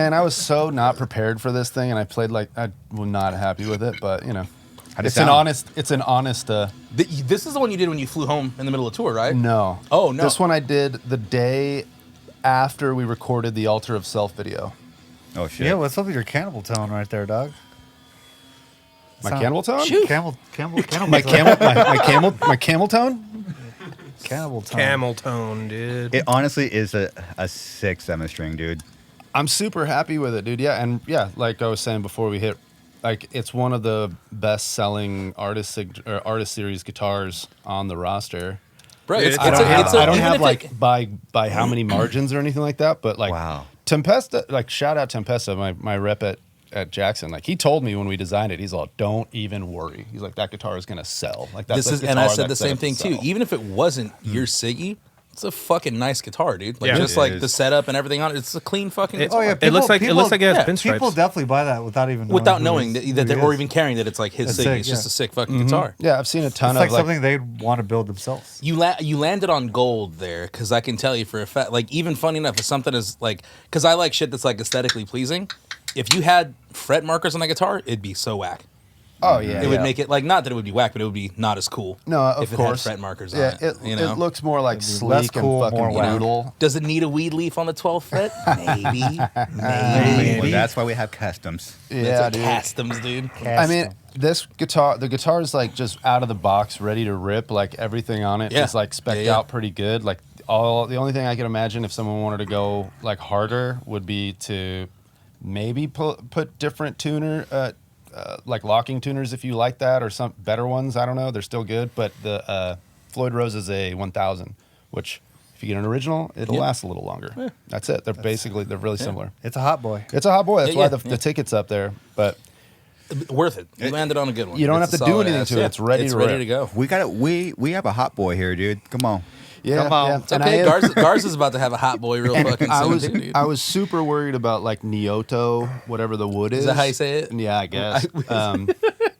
Man, I was so not prepared for this thing, and I played like I was not happy with it. But you know, it's an honest. This is the one you did when you flew home in the middle of tour, right? No. Oh no. This one I did the day after we recorded the Altar of Self video. Oh shit. Yeah, what's up with your cannibal tone right there, dog? My cannibal tone? Camel My camel tone? Cannibal tone. Camel tone, dude. It honestly is a 6/7 string, dude. I'm super happy with it, dude. Yeah, and yeah, like I was saying before we hit, like it's one of the best-selling artist series guitars on the roster. Right. I don't have like by how many margins or anything like that, but like Wow. Tempesta, like shout out Tempesta, my rep at Jackson. Like he told me when we designed it, he's all, don't even worry. He's like, that guitar is gonna sell. Like that's and I said the same thing too. Even if it wasn't your Siggy, it's a fucking nice guitar, dude. Like just like the setup and everything on it, it's a clean fucking guitar. Oh yeah, It looks like it has pinstripes. People definitely buy that without knowing that they're, or even caring that it's like his Siggy. It's just a sick fucking guitar. Yeah, I've seen a ton it's of like something they'd want to build themselves. You landed on gold there, because I can tell you for a fact. Like even funny enough, if something is like, because I like shit that's like aesthetically pleasing. If you had fret markers on that guitar, it'd be so whack. Oh yeah, it would make it like, not that it would be whack, but it would be not as cool. No, of if it course. had fret markers on it. It looks more like sleek cool, and fucking more brutal. Does it need a weed leaf on the 12th fret? Maybe. Maybe. Well, that's why we have customs. Yeah, dude. Customs, dude. I mean, the guitar is like just out of the box, ready to rip. Like everything on it is like specced out pretty good. Like the only thing I can imagine if someone wanted to go like harder would be to maybe put different tuner, like locking tuners if you like that, or some better ones. I don't know. They're still good, but the Floyd Rose is a 1000, which if you get an original, it'll last a little longer. Yeah. That's it. They're really similar. It's a hot boy. It's a hot boy. That's why the ticket's up there. But worth it. You landed on a good one. You don't have to do anything to it. It's ready to go. We have a hot boy here, dude. Come on. Yeah, come on. Yeah. It's okay. Garza's about to have a hot boy real fucking soon, dude. I was super worried about like Nyoto, whatever the wood is. Is that how you say it? Yeah, I guess.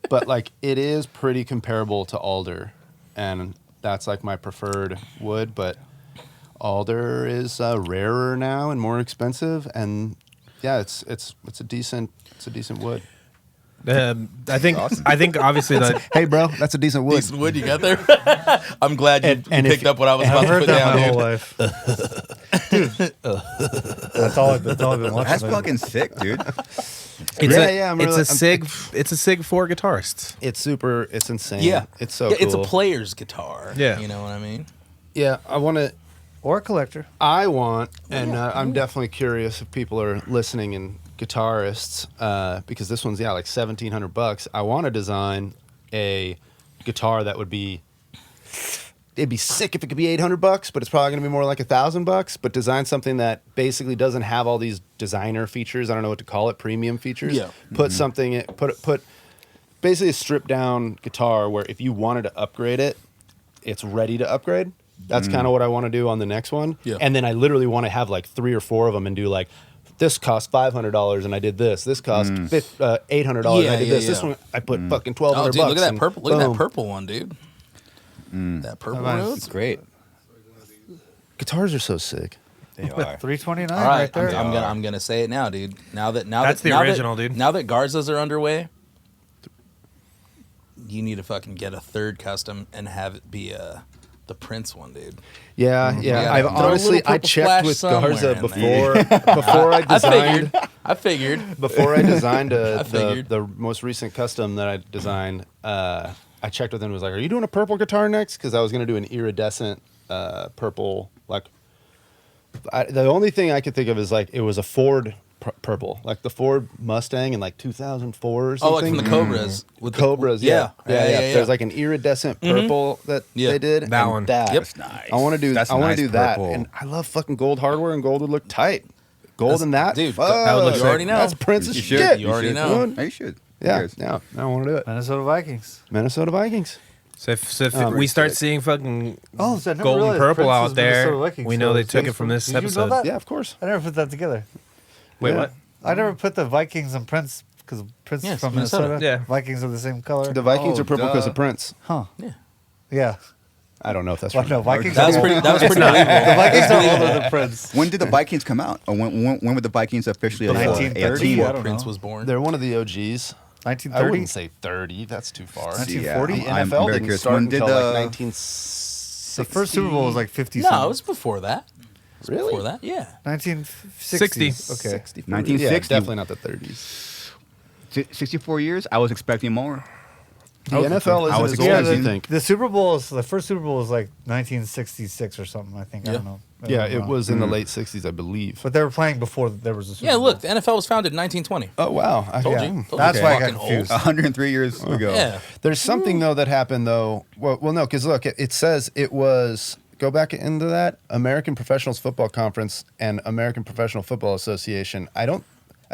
But like it is pretty comparable to alder, and that's like my preferred wood. But alder is rarer now and more expensive, and yeah, it's a decent wood. I think obviously that. Hey, bro, that's a decent wood. Decent wood you got there. I'm glad you picked up what I was about to put down, my dude. whole life. That's all I've been watching. That's fucking sick, dude. It's a Sig 4 guitarist. It's insane. Yeah. It's so cool. It's a player's guitar. Yeah. You know what I mean? Yeah, I want to. Or a collector. And I'm definitely curious if people are listening and guitarists, because this one's like $1,700. I want to design a guitar that would be. It'd be sick if it could be $800, but it's probably going to be more like $1,000. But design something that basically doesn't have all these designer features. I don't know what to call it, premium features. Yeah. Put something. Put basically a stripped down guitar where if you wanted to upgrade it, it's ready to upgrade. That's kind of what I want to do on the next one. Yeah. And then I literally want to have like 3 or 4 of them and do like, this cost $500 and I did this. This cost $800 and I did this. This one I put fucking $1,200. Oh, dude, look at that purple. Look at that purple one, dude. That purple one. It's great. Guitars are so sick. They are. $329 All right, right there. I'm gonna say it now, dude. That's the original, dude. Now that Garzas are underway, you need to fucking get a third custom and have it be the Prince one, dude. Yeah. I've honestly I checked with Garza before I designed. I figured. Before I designed the most recent custom that I designed, I checked with him and was like, "Are you doing a purple guitar next?" Because I was going to do an iridescent purple. Like, the only thing I could think of is like it was a Ford purple, like the Ford Mustang in like 2004 or something. Oh, like from the Cobras. With Cobras, yeah. There's like an iridescent purple that they did. That one. That's nice. I want to do. That's I want nice to do that, purple. and I love fucking gold hardware, and gold would look tight. Gold in that, dude. fuck. That would look. You already know. That's Prince's You shit. should. You already know. You should. Yeah, I want to do it. Minnesota Vikings. Minnesota Vikings. So if we start seeing fucking Oh, so I never gold and realized purple Prince out was there, Minnesota Vikings, we know so they it's took it based from from- this Did you know episode. that? Yeah, of course. I never put that together. Wait, Yeah. what? I never put the Vikings and Prince because Prince Yeah, is from Minnesota. Minnesota. Yeah. Vikings are the same color. The Vikings Oh, are purple because duh. of Prince. Huh. Yeah. Yeah. I don't know if that's Well, from no, Vikings. That was pretty believable. The Vikings are older than Prince. When did the Vikings come out? Or when were the Vikings officially a 1930? team? I Before don't Prince know. was born. They're one of the OGs. I 1930. wouldn't say 30. That's too far. 1940? The I'm NFL very didn't curious. start When did until like the- 1960. The first Super Bowl was like 50. No, it was before that. Really? Before that, yeah. 1960. 60. Okay. 1960. Yeah, definitely not the 30s. 64 years. I was expecting more. The NFL I was isn't as Yeah, old as you the, think. the Super Bowl is the first Super Bowl was like 1966 or something. I think. I don't know. Yeah, it was in the late 60s, I believe. But they were playing before there was a Super Yeah, Bowl. look, the NFL was founded in 1920. Oh, wow. Told Yeah. you. Told you. That's why I got Fucking old. confused. 103 years ago. Yeah. There's something, though, that happened, though. Well no, because look, it says it was, go back into that, American Professionals Football Conference and American Professional Football Association. I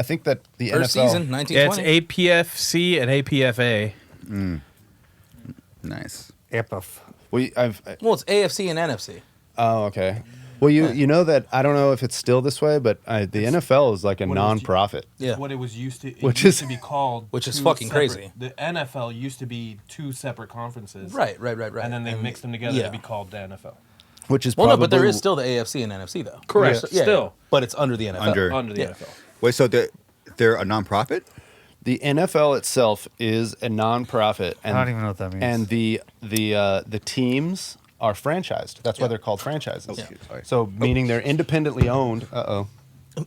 think that the First NFL... season, Yeah, it's 1920. APFC and APFA. Nice. Epiff. Well, Well, it's AFC and NFC. oh, okay. Well, you know that, I don't know if it's still this way, but the NFL is like a What it was- non-profit. Yeah. What it was used to, Which used is- to be called, which is two fucking separate- crazy. The NFL used to be two separate conferences, Right. And then they mixed them together yeah. to be called the NFL. Which is Well, probably... no, but there is still the AFC and NFC, though. Correct. Yeah, Still. But it's under the NFL. Under the Yeah. NFL. Wait, so they're a nonprofit? The NFL itself is a non-profit. And, I don't even know what that means. And the teams are franchised. That's why they're called franchises. Sorry. So meaning they're independently owned. Uh-oh. Hey,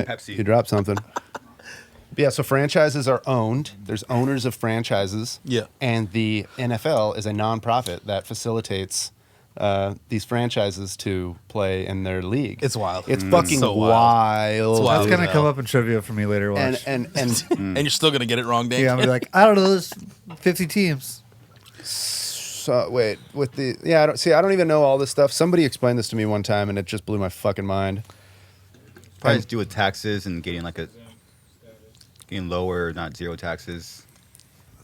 Pepsi. you dropped something. Yeah, so franchises are owned. There's owners of franchises. Yeah. And the NFL is a nonprofit that facilitates these franchises to play in their league. It's wild. It's fucking So wild. wild. It's wild. That's gonna Yeah. come up in trivia for me later. And Watch. and And you're still going to get it wrong, Dan. yeah, I'm gonna be like, I don't know. There's 50 teams. so wait, with the I don't even know all this stuff. Somebody explained this to me one time and it just blew my fucking mind. Probably to do with taxes and getting getting lower, not zero taxes.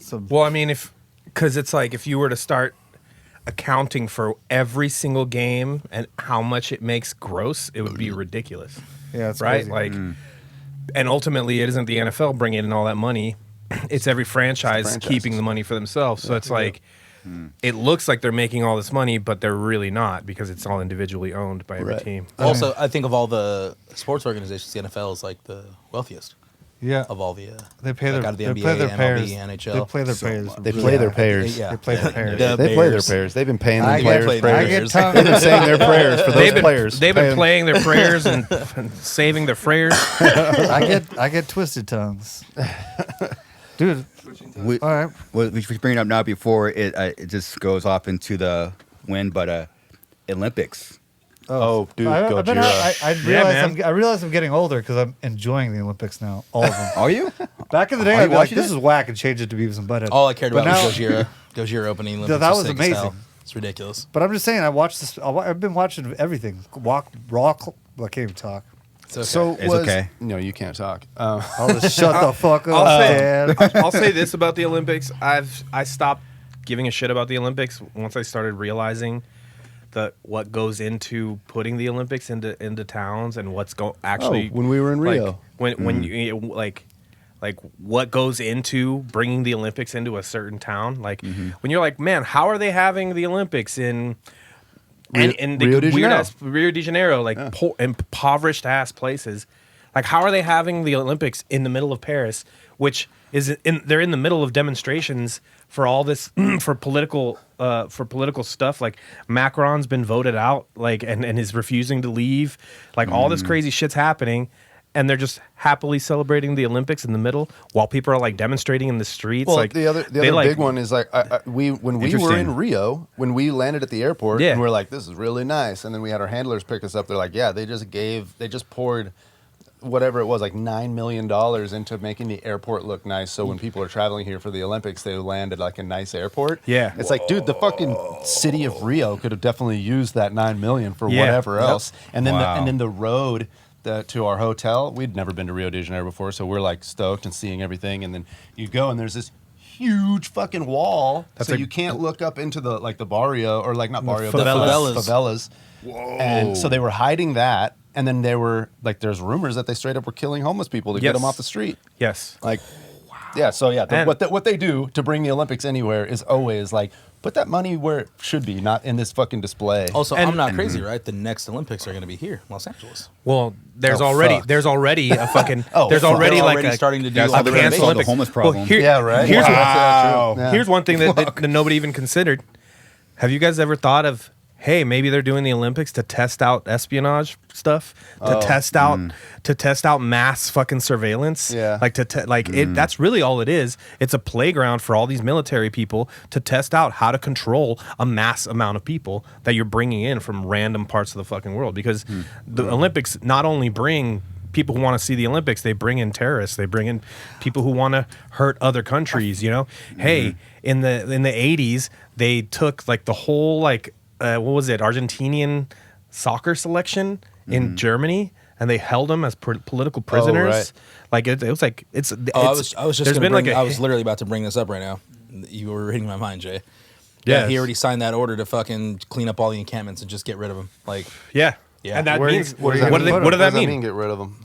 So Well, I mean, because it's like if you were to start accounting for every single game and how much it makes gross, it would be ridiculous, yeah, it's right? crazy. Like, and ultimately, it isn't the NFL bringing in all that money; it's every franchise franchises. keeping the money for themselves. So it's like it looks like they're making all this money, but they're really not because it's all individually owned by every Right. team. Also, I think of all the sports organizations, the NFL is like the wealthiest yeah, of all the. they pay like their out of the they NBA, play their MLB, payers. NHL. They play their So payers. much. They play their payers. Yeah. They play their payers. The They play their Bears. prayers. They've been paying I the get- players' I I prayers. get Bears. tongue. They've been saying their prayers for those players. They've been Paying- playing their prayers and saving their prayers. I get twisted tongues, dude. We, All right, well, we should bring it up now before it just goes off into the wind, but Olympics. Oh, dude, I've been- Gojira. I realize I'm getting older because I'm enjoying the Olympics now, all of them. Are you? Back in the day, Are you I'd be like, watching "This it? is whack," and change it to Beavis and Butthead. All I cared But about now- was Gojira opening Olympics. that was was sick as hell. amazing. It's ridiculous. But I'm just saying, I watched this. I've been watching everything. Well, I can't even talk. It's okay. So It's was, okay. No, you can't talk. I'll just shut the fuck up, I'll say- Dad. I'll say this about the Olympics. I stopped giving a shit about the Olympics once I started realizing what goes into putting the Olympics into towns and what's actually when we were in like, Rio. when you like what goes into bringing the Olympics into a certain town. Like when you're like, man, how are they having the Olympics in in the Rio de weird Janeiro. ass Rio de Janeiro, like impoverished ass places? Like, how are they having the Olympics in the middle of Paris, which is they're in the middle of demonstrations for all this for political stuff? Like Macron's been voted out, like and is refusing to leave. Like all this crazy shit's happening, and they're just happily celebrating the Olympics in the middle while people are like demonstrating in the streets. Well, like the other they, like, big one is like when we were Interesting. in Rio, when we landed at the airport, Yeah. and we're like, this is really nice, and then we had our handlers pick us up. They're like, yeah, they just poured whatever it was, like $9 million into making the airport look nice. So when people are traveling here for the Olympics, they land at like a nice airport. Yeah. It's like, dude, the fucking city of Rio could have definitely used that $9 million for Yeah. whatever Yep. else. And then Wow. and then the road to our hotel, we'd never been to Rio de Janeiro before, so we're like stoked and seeing everything. And then you go and there's this huge fucking wall, so you can't look up into the like the barrio or like not barrio, but favelas. favelas. And so they were hiding that, and then they were like, there's rumors that they straight up were killing homeless people to get Yes. them off the street. yes. Like, Yeah, so yeah, And- what they do to bring the Olympics anywhere is always like put that money where it should be, not in this fucking display. Also, And- I'm not crazy, right? The next Olympics are going to be here, Los Angeles. Well, there's Oh, already fuck. a fucking Oh, there's fuck. already They're like already a starting to do That's all how the they're gonna renovations. solve the homeless problem. Yeah, right. Here's, Wow. Yeah. here's one thing that nobody even considered. Have you guys ever thought of, hey, maybe they're doing the Olympics to test out espionage stuff, to test out mass fucking surveillance, Yeah. like it. That's really all it is. It's a playground for all these military people to test out how to control a mass amount of people that you're bringing in from random parts of the fucking world. Because the Olympics not only bring people who want to see the Olympics, they bring in terrorists, they bring in people who want to hurt other countries. You know, hey, in the 80s, they took like the whole like what was it, Argentinian soccer selection in Germany, and they held them as political prisoners. right. Like it was like it's. Oh, I was just there's gonna been bring, like I was literally about to bring this up right now. You were reading my mind, Jay. Yeah, He already signed that order to fucking clean up all the encampments and just get rid of them. Like, yeah. Yeah. And that Where- means where what, you gonna do they, put what does What that mean? Get rid of them.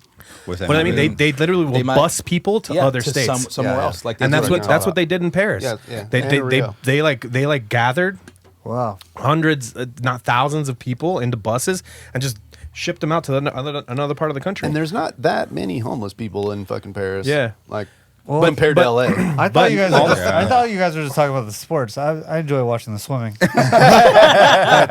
What's that What I mean, mean? they literally will might- bus people to other to states. somewhere Yeah, else. Like, And do that's right what now. that's what they did in Paris. Yeah, yeah. They And they, Rio. they like gathered Wow. hundreds, not thousands of people into buses and just shipped them out to another part of the country. And there's not that many homeless people in fucking Paris. Yeah. Like Well, compared but- to LA. I But thought you guys. all Were the- I thought you guys were just talking about the sports. I enjoy watching the swimming. I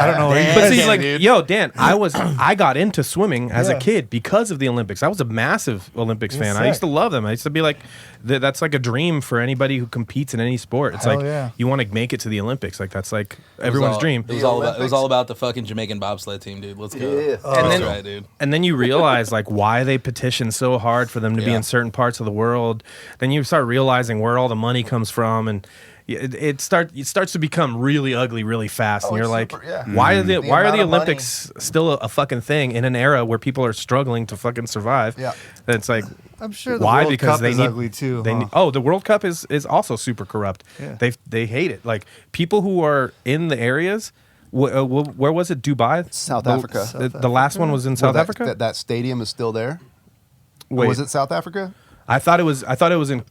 don't know. What you But guys, see, like, yo, Dan, I got into swimming as a Yeah. kid because of the Olympics. I was a massive Olympics You're fan. I sick. used to love them. I used to be like, that's like a dream for anybody who competes in any sport. It's Hell like yeah. you want to make it to the Olympics. Like that's like It was everyone's all- dream. It was all about the fucking Jamaican bobsled team, dude. Let's go. Yeah. And That's then- right, dude. And then you realize like why they petition so hard for them to be Yeah. in certain parts of the world. Then you start realizing where all the money comes from, and it starts to become really ugly really fast. And Oh, you're it's like, super, yeah. why are the The why are amount the of money- Olympics still a fucking thing in an era where people are struggling to fucking survive? Yeah. And it's like, I'm sure the why? World Because Cup they is need ugly too. They huh? need, oh, the World Cup is also super corrupt. Yeah. They hate it. Like people who are in the areas. Where was it? Dubai, South The- Africa. The last one was in South Where Africa. That stadium is still there. Wait, Was it South Africa? I thought it was in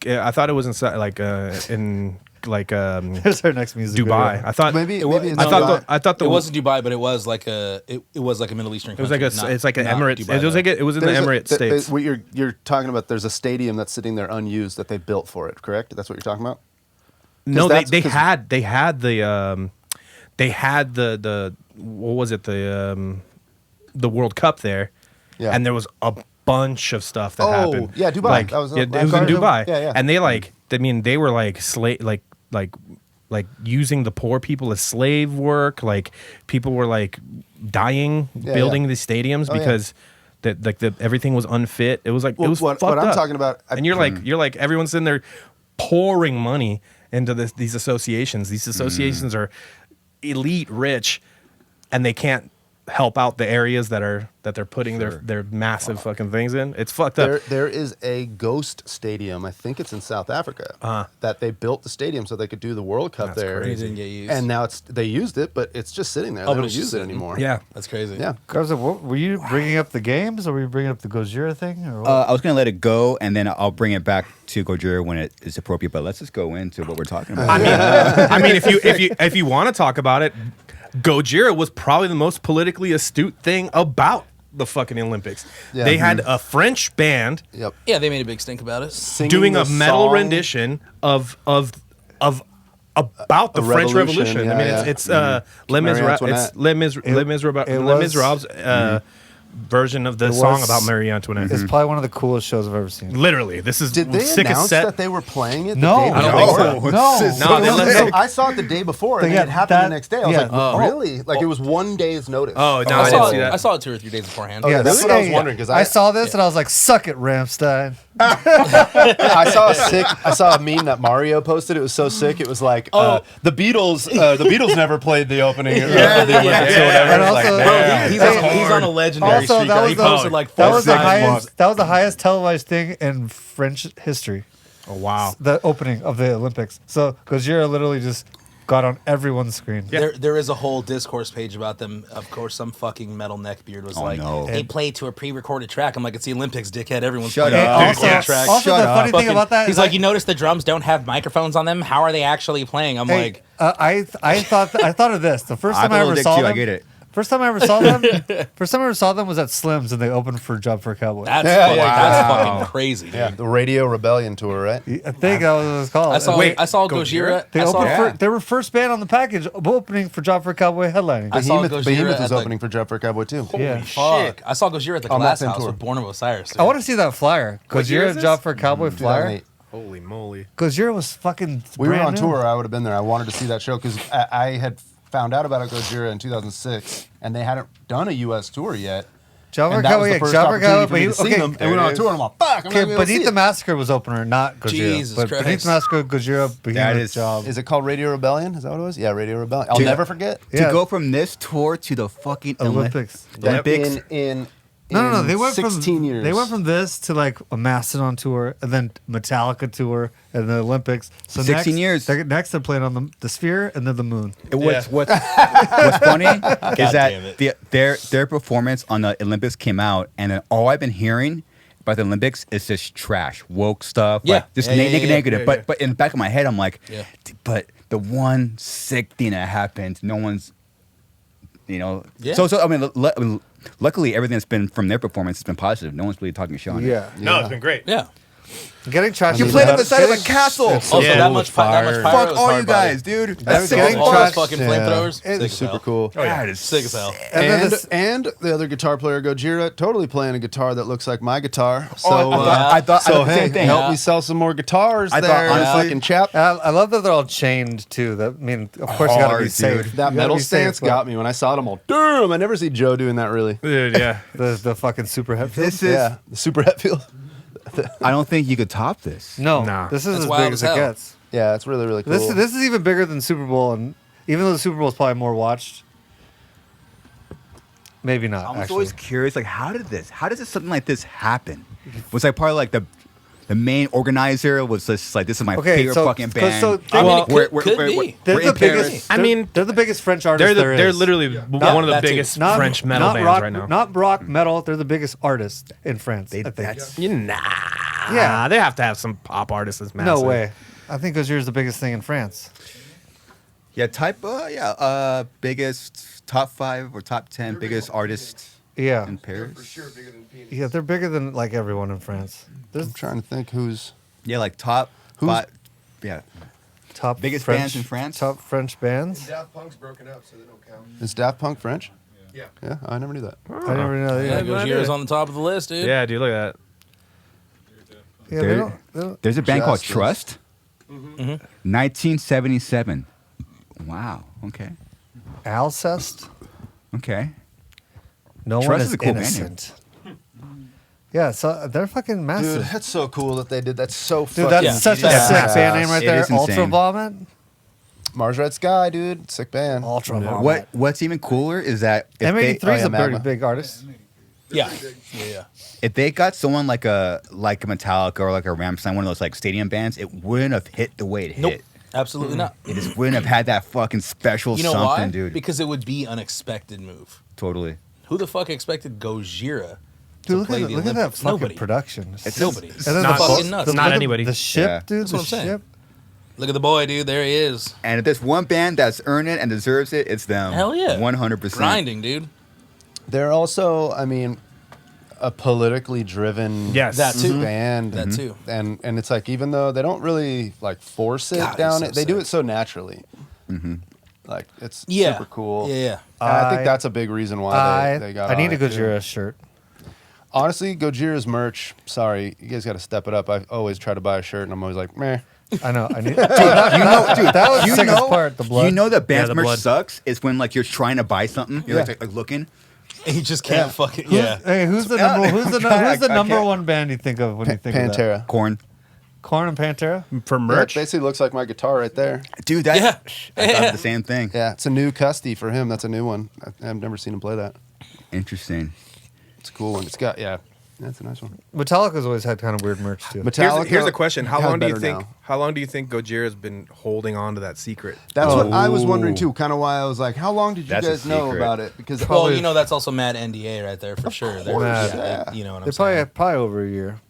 There's our next music. Dubai. video. I thought Maybe It wa- maybe it's no, Dubai. I thought the It wasn't Dubai, but it was like a Middle Eastern. it was like country, not- it's like an not Emirates. Dubai, It was though. like it was in the There's a- Emirates th- states. What you're talking about? There's a stadium that's sitting there unused that they built for it. Correct? That's what you're talking about. No, that's- they 'cause- had the what was it, the World Cup there, Yeah. and there was a bunch of stuff that Oh, happened. yeah, Dubai. Like, That was- it was I've in heard of- Dubai. yeah, yeah. And they they were like like using the poor people as slave work. Like people were like dying Yeah, building yeah. these stadiums Oh, yeah. because everything was unfit. It was like Well, it was what fucked I'm up. talking about- and you're like everyone's in there pouring money into these associations. These associations are elite rich, and they can't help out the areas that they're putting their massive fucking things in. It's fucked up. There is a ghost stadium. I think it's in South Africa. That they built the stadium so they could do the World Cup That's there. It didn't get used. And now they used it, but it's just sitting there. Oh, They but don't it's use just it sitting. anymore. Yeah. That's crazy. Yeah. Garza, were you bringing up the games or were you bringing up the Gojira thing? Or what? I was gonna let it go, and then I'll bring it back to Gojira when it is appropriate. But let's just go into what we're talking about. I mean, if you want to talk about it, Gojira was probably the most politically astute thing about the fucking Olympics. Yeah. They had a French band Yep. Yeah, they made a big stink about it. Singing doing a the metal song. rendition of about the A French revolution, Revolution. I mean, yeah, it's yeah. Les Marie Miserables. Antoinette. It's Les Mis- It- Les Miserables. it Les was- Miserables version of the It song was- about Marie Antoinette. It's probably one of the coolest shows I've ever seen. Literally, this is Did they sick announce cassette. that they were playing it? No. the day I don't before? think so. No, No, they let- So I saw it the day before, and They then it got happened that- the next day. I was yeah. like, Oh. really? Like it was 1 day's notice. Oh no, I I saw didn't see it. that. I saw it 2 or 3 days beforehand. Yeah, that's what I was yeah. wondering, 'cause I I- saw this and I was like, "Suck it, Ramstein." I saw a meme that Mario posted. It was so sick. It was like the Beatles never played the opening of the Olympics or whatever. And It was like, also- damn. He's on a legendary Also, streak. that right? was He the- posted like That 4 was the times. highest. That was the highest televised thing in French history. Oh wow. The opening of the Olympics. So Gojira literally just got on everyone's screen. There is a whole discourse page about them. Of course, some fucking metal neckbeard was like, no. they played to a pre-recorded track. I'm like, it's the Olympics, dickhead. Everyone's Shut playing up. to a Also, pre-recorded track. also the funny thing Fucking- about that he's is like, you notice the drums don't have microphones on them? How are they actually playing? I'm hey, like, I thought of this. The first I time I thought it ever was saw too, them. I get it. First time I ever saw them was at Slim's, and they opened for Job for a Cowboy. that's, Yeah, fucking, yeah, that's wow. fucking crazy, dude. Yeah, the Radio Rebellion tour, right? I think that was what it was called. I saw, Wait, I saw Gojira. They I saw, opened they were first band on the package, opening for Job for a Cowboy headlining. I saw Behemoth, Gojira Behemoth at was the- opening for Jeff for Cowboy too. Yeah. Fuck. I saw Gojira at the On that Glass same House tour. with Born of Osiris. Dude. I want to see that flyer. What year Gojira is this? Job for a Cowboy flyer. 2008. Holy moly. Gojira was fucking. We were brand on new. tour. I would have been there. I wanted to see that show because I had found out about Gojira in 2006, and they hadn't done a U.S. tour yet. Job for a And that was Cowboy, the yeah, first Job for a Cowboy. opportunity for me to see them. And we went on tour, and I'm like, fuck, I'm not Okay, gonna be able to see Beneath the it. Massacre was opener, not Gojira. Jesus but Christ. Beneath the Massacre, Gojira, Behemoth is- Job. Is it called Radio Rebellion? Is that what it was? Yeah, Radio Rebellion. I'll Dude, never forget. Yeah. To go from this tour to the fucking Olympics. Olympics. In No. They went 16 from years. They went from this to like a Mastodon tour, and then Metallica tour, and the Olympics. So 16 years. Next, they're playing on the Sphere and then the Moon. What's funny is damn that it. their performance on the Olympics came out, and then all I've been hearing about the Olympics is just trash, woke stuff, Yeah. like just Yeah, yeah, yeah, negative. yeah, But in the back of my head, I'm like, Yeah. but the one sick thing that happened, no one's, Yeah. So I mean, luckily everything that's been from their performance has been positive. No one's really talking shit on it. Yeah, No, it's been great. Yeah. getting trash. You is played bad. up the side of a castle. Also, Yeah, that it much was pyro fire. Fuck was all hard you body. guys, dude. That's That's getting sick. All those trash. fucking Yeah. flamethrowers. It's Sick as super hell. cool. That is Sick as hell. And then this- And the other guitar player, Gojira, totally playing a guitar that looks like my guitar. So, I thought so the hey, same thing. help Yeah. me sell some more guitars I thought, there, honestly- fucking chap. I love that they're all chained too. That I mean, of course you got to Hard, be safe. dude. That You gotta metal be safe, stance but got me when I saw it. I'm all, damn, I never see Joe doing that really. Dude, yeah. The fucking super heavy. This is. Yeah, the super Hetfield. I don't think you could top this. No, Nah. this is That's as wild big as as it hell. gets. Yeah, it's really, really cool. This is even bigger than Super Bowl, and even though the Super Bowl is probably more watched, maybe not. I was Actually, always curious, like, how does something like this happen? Was like probably like the main organizer was just like, this is my Okay, favorite so- fucking 'cause band. so they- I mean, Well, it could be. they're we're the in Paris. biggest. I mean, they're the biggest French artists. They're literally one of the that too. biggest French metal not bands rock, right now. Not rock metal. They're the biggest artists in France. I think. That's Nah. Yeah. They have to have some pop artists that's No massive. way. I think Gojira is the biggest thing in France. biggest top 5 or top 10 biggest artists Yeah, in Paris. yeah, they're bigger than like everyone in France. There's I'm trying to think who's. Yeah, like top Who's- 5. Yeah, top biggest French, bands in France? Top French bands. Daft Punk's broken up, so they don't count. Is Daft Punk French? Yeah. Yeah, I never knew that. I never know. Yeah, Yeah, Gojira's on the top of the list, dude. Yeah, dude, look at that. yeah they don't. there's a band called Justice. Trust. 1977. Wow. Okay. Alcest. Okay. No Trust one is is a cool band name. innocent. Yeah, so they're fucking Dude, massive. that's so cool that they did. That's so Dude, fucking that's Yeah. such a Yeah. sick band name right It there. is Ultra insane. Vomit. Mars Red Sky, dude. Sick band. Ultra Vomit. What's even cooler is that if M83 they, is a very Magma. big artist. Yeah. Yeah. if they got someone like a Metallica or like a Rammstein, one of those like stadium bands, it wouldn't have hit the way it Nope. hit. Absolutely not. It just wouldn't have had that fucking special You know something, why? dude. Because it would be unexpected move. Totally. Who the fuck expected Gojira Dude, to look play at, the look at that Olympics? fucking Nobody. production. It's Nobody. And then not the fucking boat- nuts. the- Not look at anybody. The ship, Yeah. dude. That's The what I'm saying. ship. Look at the boy, dude. There he is. And if there's one band that's earned it and deserves it, it's them. Hell yeah. 100%. Grinding, dude. They're also, I mean, a politically driven Yes. That too. band. That too. And it's like, even though they don't really like force it God, down it's so it, they do sick. it so naturally. Like, it's Yeah. super cool. Yeah, yeah. And I I- think that's a big reason why they got I need a on it, too. Gojira shirt. Honestly, Gojira's merch, sorry, you guys got to step it up. I always try to buy a shirt, and I'm always like, meh. I know. I need. that was the sickest part. The blood. You know that band's the merch blood. sucks is when like you're trying to buy something, you're like looking. And you just can't fucking. Who's- Yeah. Hey, who's the Yeah, number? Who's the I who's the can't- number one band you think of when you think of that? Pantera. Corn. Korn and Pantera. For Yeah, it merch. basically looks like my guitar right there. Dude, that Yeah. I thought the same thing. Yeah, it's a new custy for him. That's a new one. I've never seen him play that. Interesting. It's a cool one. It's got, yeah, That's a nice one. Metallica's always had kind of weird merch too. Metallica Here's a question: How has long do you better think? now. How long do you think Gojira's been holding on to that secret? That's what I was wondering too. Kind of why I was like, how long did you That's a guys know secret. about it? Because Well, you know that's also mad NDA right there for sure. They're- course, yeah. You know what I'm They're saying? probably over a year.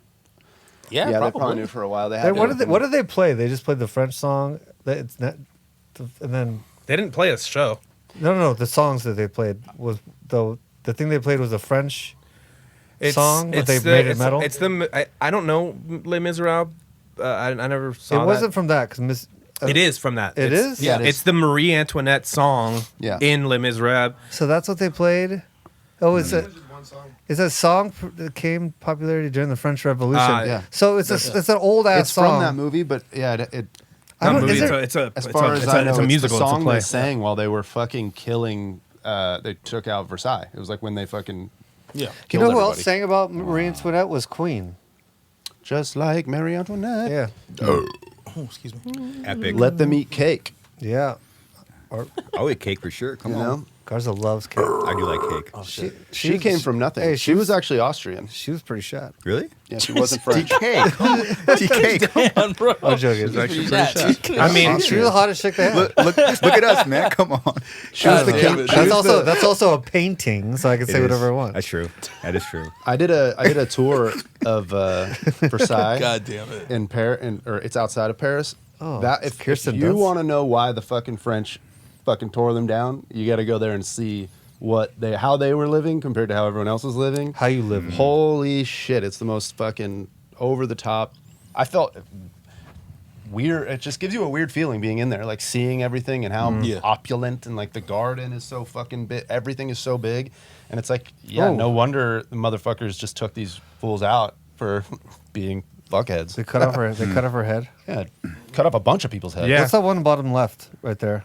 Yeah, they probably. probably knew for a while. They Hey, had what did they play? They just played the French song. It's not, and then They didn't play a show. no. The songs that they played was the thing they played was a French song, but they made it metal. It's the I don't know Les Miserables. I never saw It wasn't from that because It is from that. It It's- is? Yeah, it is. It's the Marie Antoinette song Yeah. in Les Miserables. So that's what they played. Oh, it's a Just one song. it's a song that came popularity during the French Revolution. yeah. So it's an old ass It's song. from that movie, but yeah, it I Not don't- movie, is there- it's a as it's far a, as it's I a, know, it's a it's musical. the It's a song play. they sang while they were fucking killing. They took out Versailles. It was like when they fucking Yeah. You killed know who else everybody. sang about Marie Antoinette was Queen. Just like Marie Antoinette. Yeah, Oh, excuse me. Epic. Let them eat cake. yeah. I'll eat cake for sure. Come You on. know, Garza loves cake. I do like cake. Oh, She, she came from nothing. Hey, she was actually Austrian. She was pretty shot. Really? Yeah, she wasn't French. TK. TK. Damn, bro. I'm joking. I mean, She was the hottest chick they had. Look at us, man. Come on. She was the God king. damn it. she was the- That's also a painting, so I can say It is. whatever I want. That's true. That is true. I did a tour of Versailles God damn it. in Paris, or it's outside of Paris. Oh, that if Kirsten you Dunst. want to know why the fucking French fucking tore them down, you got to go there and see how they were living compared to how everyone else was living. How you live? Holy shit! It's the most fucking over the top. I felt weird. It just gives you a weird feeling being in there, like seeing everything and how Yeah. opulent and like the garden is so fucking big. Everything is so big, and it's like, yeah, Oh. no wonder the motherfuckers just took these fools out for being fuckheads. They cut off her. They cut off her head. Yeah, cut off a bunch of people's heads. Yeah. What's that one bottom left right there?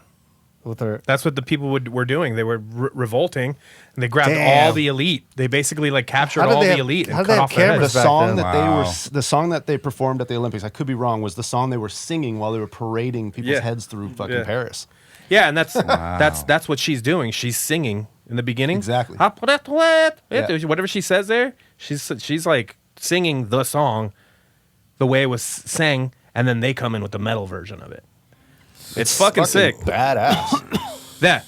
With her. that's what the people were doing. They were revolting, and they grabbed Damn. all the elite. They basically like captured How did all they the have- elite and how did cut they off have their The cameras heads. back song then? that they Wow. were, the song that they performed at the Olympics, I could be wrong, was the song they were singing while they were parading people's Yeah. heads through fucking Yeah. Paris. Yeah, and that's what she's doing. She's singing in the beginning. Exactly. Yeah. Whatever she says there, she's like singing the song the way it was sang, and then they come in with the metal version of it. It's fucking sick. Badass. That.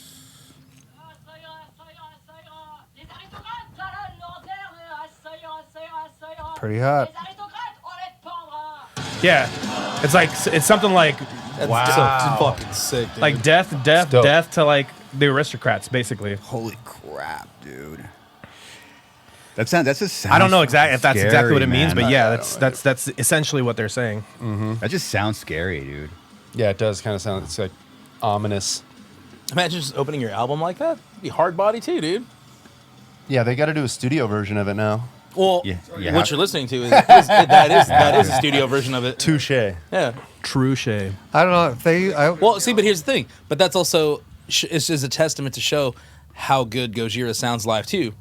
Pretty hot. Yeah. It's like it's something like That's so fucking sick, dude. like death dope. to like the aristocrats, basically. Holy crap, dude. That's just sounds I don't know exactly if that's exactly scary, what it means, man. but yeah, that's essentially what they're saying. That just sounds scary, dude. Yeah, it does kind of sound. It's like ominous. Imagine just opening your album like that. It'd be hard body too, dude. Yeah, they got to do a studio version of it now. Well, Yeah, you what have- you're listening to is that is a studio version of it. Touche. Yeah. True shade. I don't know if they. Well, see, but here's the thing. But that's also it's just a testament to show how good Gojira sounds live too,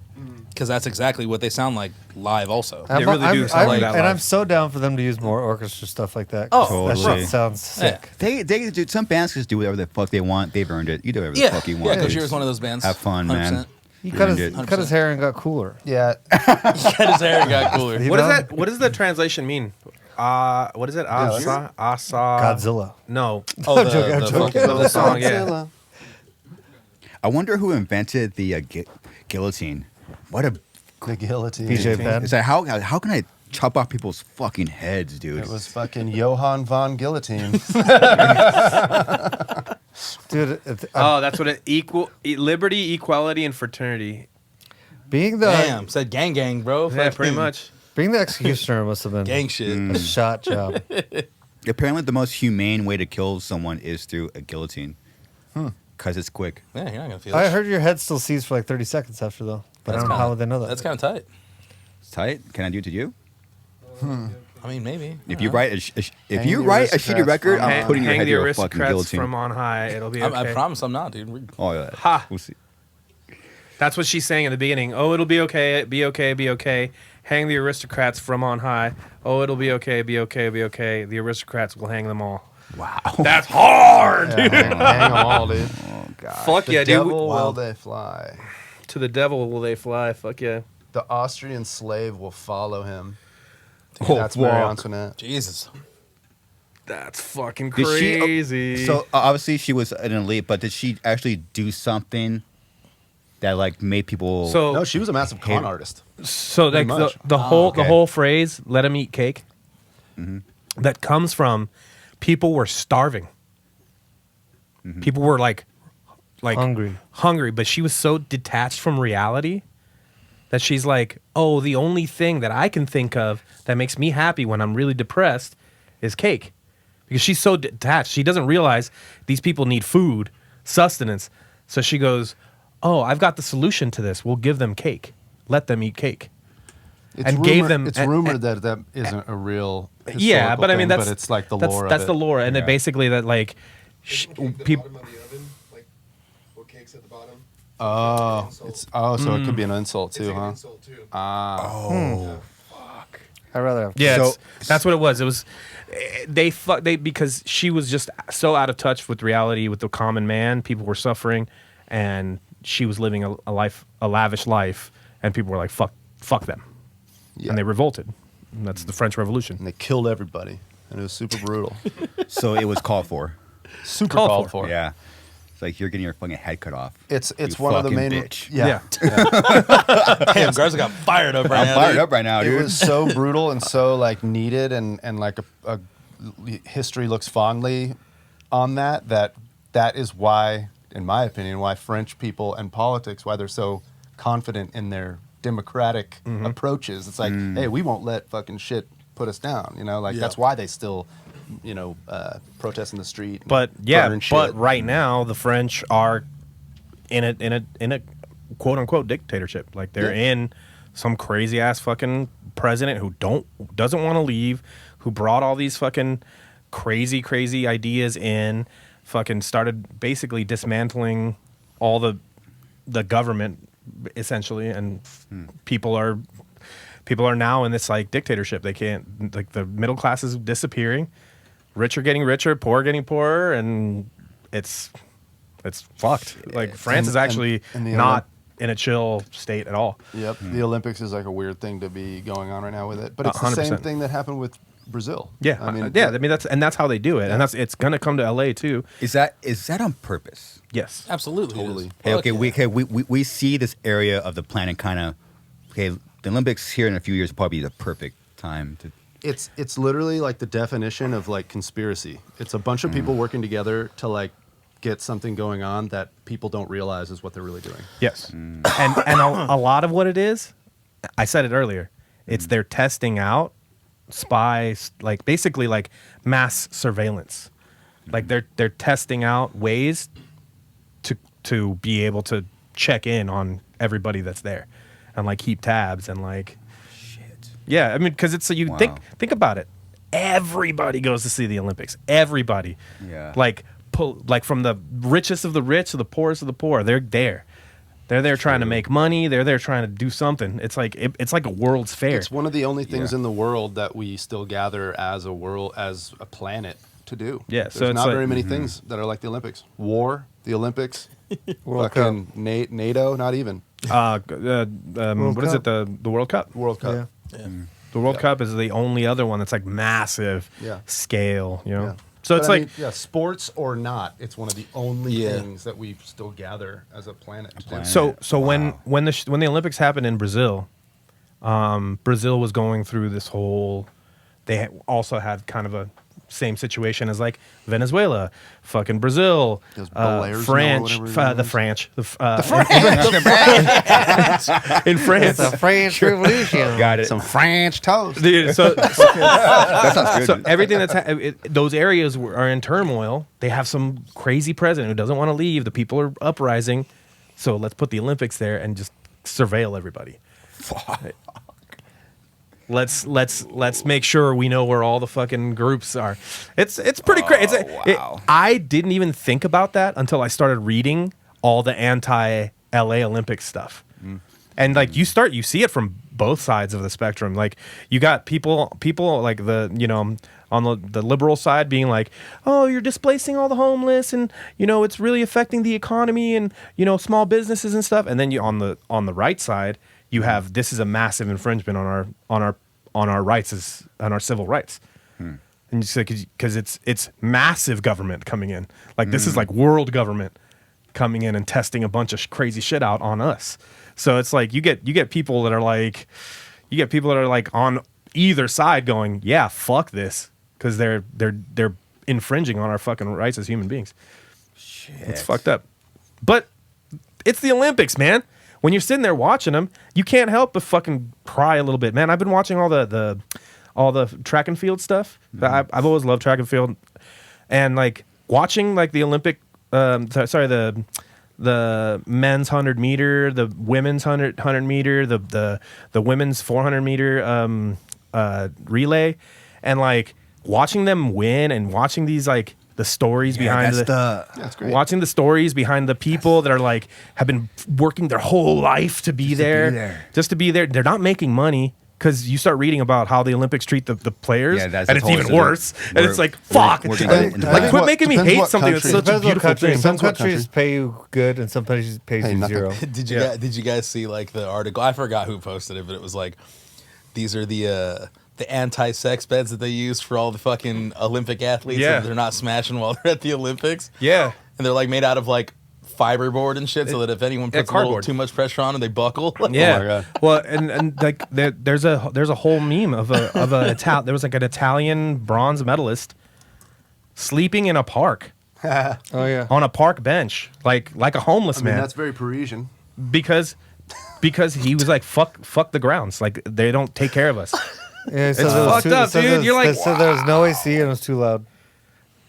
because that's exactly what they sound like live. Also, They really do sound like that And live. I'm so down for them to use more orchestra stuff like that. Oh, that totally. shit sounds sick. They do. Some bands just do whatever the fuck they want. They've earned it. You do whatever the yeah, fuck you yeah. want. dude. Gojira's one of those bands. Have fun, man. He cut Ruined his, it. cut his hair and got cooler. Yeah. Cut his hair and got cooler. You What is know? that? What does the translation mean? What is it? Asa. Godzilla. No. Oh, I'm joking, I'm joking. The song. Yeah. I wonder who invented the guillotine. What a The guillotine. DJ Ben. It's like how can I chop off people's fucking heads, dude? It was fucking Johann von Guillotine. Dude, Oh, that's what it liberty, equality, and fraternity. being the Damn, said gang gang, bro. Yeah, Fucking pretty much. being the executioner must have been gang shit. a shot job. Apparently, the most humane way to kill someone is through a guillotine. Because it's quick. Yeah, you're not gonna feel. I it. heard your head still seized for like 30 seconds after though. But I don't know how would they know that. That's kind of tight. It's tight. Can I do it to you? I mean, maybe. If you write if Hang you the write a shitty aristocrats record, from I'm putting your Hang head the through a fucking aristocrats guillotine. from on high. It'll be okay. I promise I'm not, dude. Oh yeah. Ha. We'll see. That's what she's saying in the beginning. Oh, it'll be okay. Be okay. Be okay. Hang the aristocrats from on high. Oh, it'll be okay. Be okay. Be okay. The aristocrats will hang them all. Wow. That's hard. Yeah, hang them all, dude. Oh god. Fuck The yeah, devil dude. will they fly. To the devil will they fly. Fuck yeah. The Austrian slave will follow him. Oh, That's Marie fuck. Antoinette. Jesus. That's fucking Did she- crazy. So obviously she was an elite, but did she actually do something that like made people? so No, she was a massive con artist. So like much. the whole okay. the whole phrase "let him eat cake" that comes from people were starving. People were like hungry, but she was so detached from reality that she's like, "Oh, the only thing that I can think of that makes me happy when I'm really depressed is cake," because she's so detached. She doesn't realize these people need food, sustenance. So she goes, "Oh, I've got the solution to this. We'll give them cake. Let them eat cake." And gave them. It's rumored that that isn't a real. Yeah, but I mean thing, that's but it's like the that's, lore. That's of the it. lore, and it basically that like Isn't cake the people. bottom of the oven? Like, what cake's at the bottom? Oh, Insult. it's so it could be an insult It's too, like an huh? insult too. I'd rather have. Yeah, So- that's what it was. It was they because she was just so out of touch with reality, with the common man. People were suffering, and she was living a lavish life, and people were like, "Fuck them," Yeah. and they revolted. And that's the French Revolution. And they killed everybody, and it was super brutal. So it was called for. Super Called called for. for. Yeah. It's like you're getting your fucking head cut off. It's You one of the fucking main. bitch. Yeah. Damn, Garza got fired up right I'm now. fired dude. up right now, It dude. was so brutal and so like needed and like a history looks fondly on that is why, in my opinion, why French people and politics, why they're so confident in their democratic approaches. It's like, hey, we won't let fucking shit put us down. You know, like Yeah. that's why they still, protest in the street. And But yeah, burn shit. but right now the French are in a quote unquote dictatorship. Like they're in some crazy ass fucking president who doesn't want to leave, who brought all these fucking crazy ideas in, fucking started basically dismantling all the government essentially, and people are now in this like dictatorship. They can't, like, the middle class is disappearing, rich are getting richer, poor are getting poorer, and it's fucked. Like France is actually and the not in a chill state at all. Yep, the Olympics is like a weird thing to be going on right now with it, but it's the 100%. same thing that happened with Brazil. Yeah, I mean that's how they do it, and it's gonna come to LA too. Is that on purpose? Yes, Absolutely. Totally. it is. Hey, Fuck okay, yeah. we see this area of the planet kind of. Okay, the Olympics here in a few years will probably be the perfect time to. It's literally like the definition of like conspiracy. It's a bunch of people working together to like get something going on that people don't realize is what they're really doing. yes, and a lot of what it is, I said it earlier. It's they're testing out spies, like basically like mass surveillance. Like they're testing out ways to be able to check in on everybody that's there, and like keep tabs and like. Yeah, I mean, because it's you Wow. think about it. Everybody goes to see the Olympics. Everybody, Yeah. like from the richest of the rich to the poorest of the poor. They're there. They're there trying to make money. They're there trying to do something. It's like it's like a World's Fair. It's one of the only things Yeah. in the world that we still gather as a planet to do. Yeah, There's so it's not like- very many things that are like the Olympics. War, the Olympics, World fucking NATO, not even What is it? The World Cup. World Cup. Yeah. The World Cup is the only other one that's like massive Yeah. scale. You know, Yeah. so But it's I like mean, yeah, sports or not, it's one of the only Yeah. things that we still gather as a planet. to do. planet. so when the Olympics happened in Brazil, Brazil was going through this whole. They also had kind of a same situation as like Venezuela, fucking Brazil, Those Belaires, France, whatever the it is. French, in France. The French Revolution. Got it. Some French toast. Dude, so That sounds good. So everything those areas are in turmoil. They have some crazy president who doesn't want to leave. The people are uprising. So let's put the Olympics there and just surveil everybody. Let's make sure we know where all the fucking groups are. It's pretty crazy. wow. I didn't even think about that until I started reading all the anti-LA Olympics stuff. And like you see it from both sides of the spectrum. Like you got people like on the liberal side being like, oh, you're displacing all the homeless, and it's really affecting the economy and small businesses and stuff. And then you on the right side, you have this is a massive infringement on our rights on our civil rights. And you say because it's massive government coming in, like this is like world government coming in and testing a bunch of crazy shit out on us. So it's like you get people that are like on either side going, yeah, fuck this, because they're infringing on our fucking rights as human beings. Shit, it's fucked up. But it's the Olympics, man. When you're sitting there watching them, you can't help but fucking cry a little bit, man. I've been watching all the track and field stuff. I've always loved track and field, and like watching like the Olympic, the men's 100 meter, the women's 100 meter, the women's 400 meter relay, and like watching them win and watching these like the stories behind that's great. watching the stories behind the people that are like have been working their whole life to be there. Just to be there. They're not making money. Because you start reading about how the Olympics treat the players, and it's even worse. And it's like, fuck. Like, quit making me hate something that's such a beautiful thing. Some countries pay you good, and some countries pay you zero. Did you guys see like the article? I forgot who posted it, but it was like, these are the anti-sex beds that they use for all the fucking Olympic athletes. Yeah. That they're not smashing while they're at the Olympics. Yeah. And they're like made out of like fiberboard and shit, so that if anyone puts a little too much pressure on them, they buckle. Yeah. Oh my God. Well, and like there's a whole meme of a there was like an Italian bronze medalist sleeping in a park. Oh yeah. On a park bench, like a homeless man. That's very Parisian. Because he was like, fuck the grounds. Like they don't take care of us. Yeah, It's fucked up, dude. You're like, so there was no AC and it was too loud.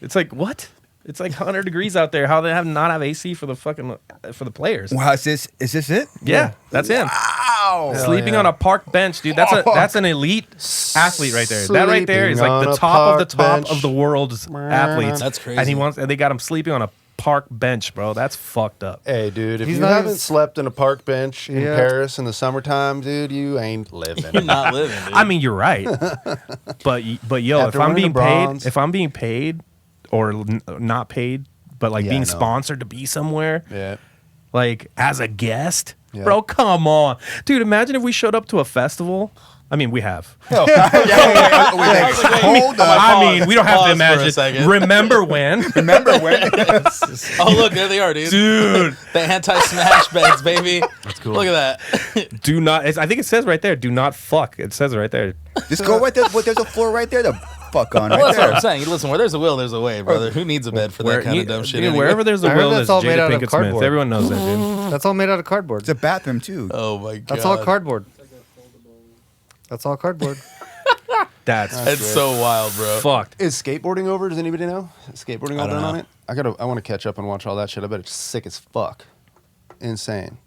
It's like, what? It's like 100 degrees out there. How they not have AC for the fucking for the players? Wow, is this it? Yeah, that's him. Wow. Sleeping on a park bench, dude. That's an elite athlete right there. That right there is like the top of the top of the world's athletes. That's crazy. And they got him sleeping on a park bench, bro. That's fucked up. Hey, dude, if He's you not haven't even- slept in a park bench in Yeah. Paris in the summertime, dude, you ain't living. You're not living, dude. I mean, you're right. but yo, After if I'm winning being the paid, bronze. if I'm being paid or not paid, but like Yeah, being I know. sponsored to be somewhere, Yeah. like as a guest, Yeah. bro, come on, dude. Imagine if we showed up to a festival. I mean, we have. Hold I mean, we don't have to Pause for a imagine. second. Remember when, Remember when? Oh, look, there they are, dude. dude? The anti-smash beds, baby. That's cool. Look at that. Do not. I think it says right there. Do not fuck. It says it right there. Just go right there. There's a floor right there to fuck on. Well, Right that's what I'm there. saying. Listen, where there's a will, there's a way, brother. Who needs a bed for that kind of dumb shit? Dude, anyway? wherever there's a I heard will, that's there's all made Jada out of Pinkett Smith. cardboard. Everyone knows that, dude. That's all made out of cardboard. It's a bathroom too. Oh my god. That's all cardboard. That's all cardboard. That's It's so wild, bro. fucked. Is skateboarding over? Does anybody know? Is skateboarding all don't done on know. it? I want to catch up and watch all that shit. I bet it's sick as fuck. Insane.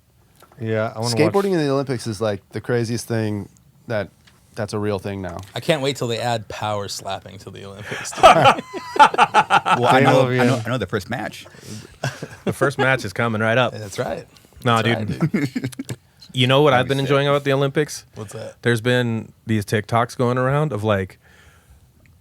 Yeah, I want to Skateboarding watch. in the Olympics is like the craziest thing that's a real thing now. I can't wait till they add power slapping to the Olympics. dude. Well, I know, Yeah. I know the first match. The first match is coming right up. That's right. No, That's dude. right, You know what I've been enjoying about the Olympics? What's that? There's been these TikToks going around of like,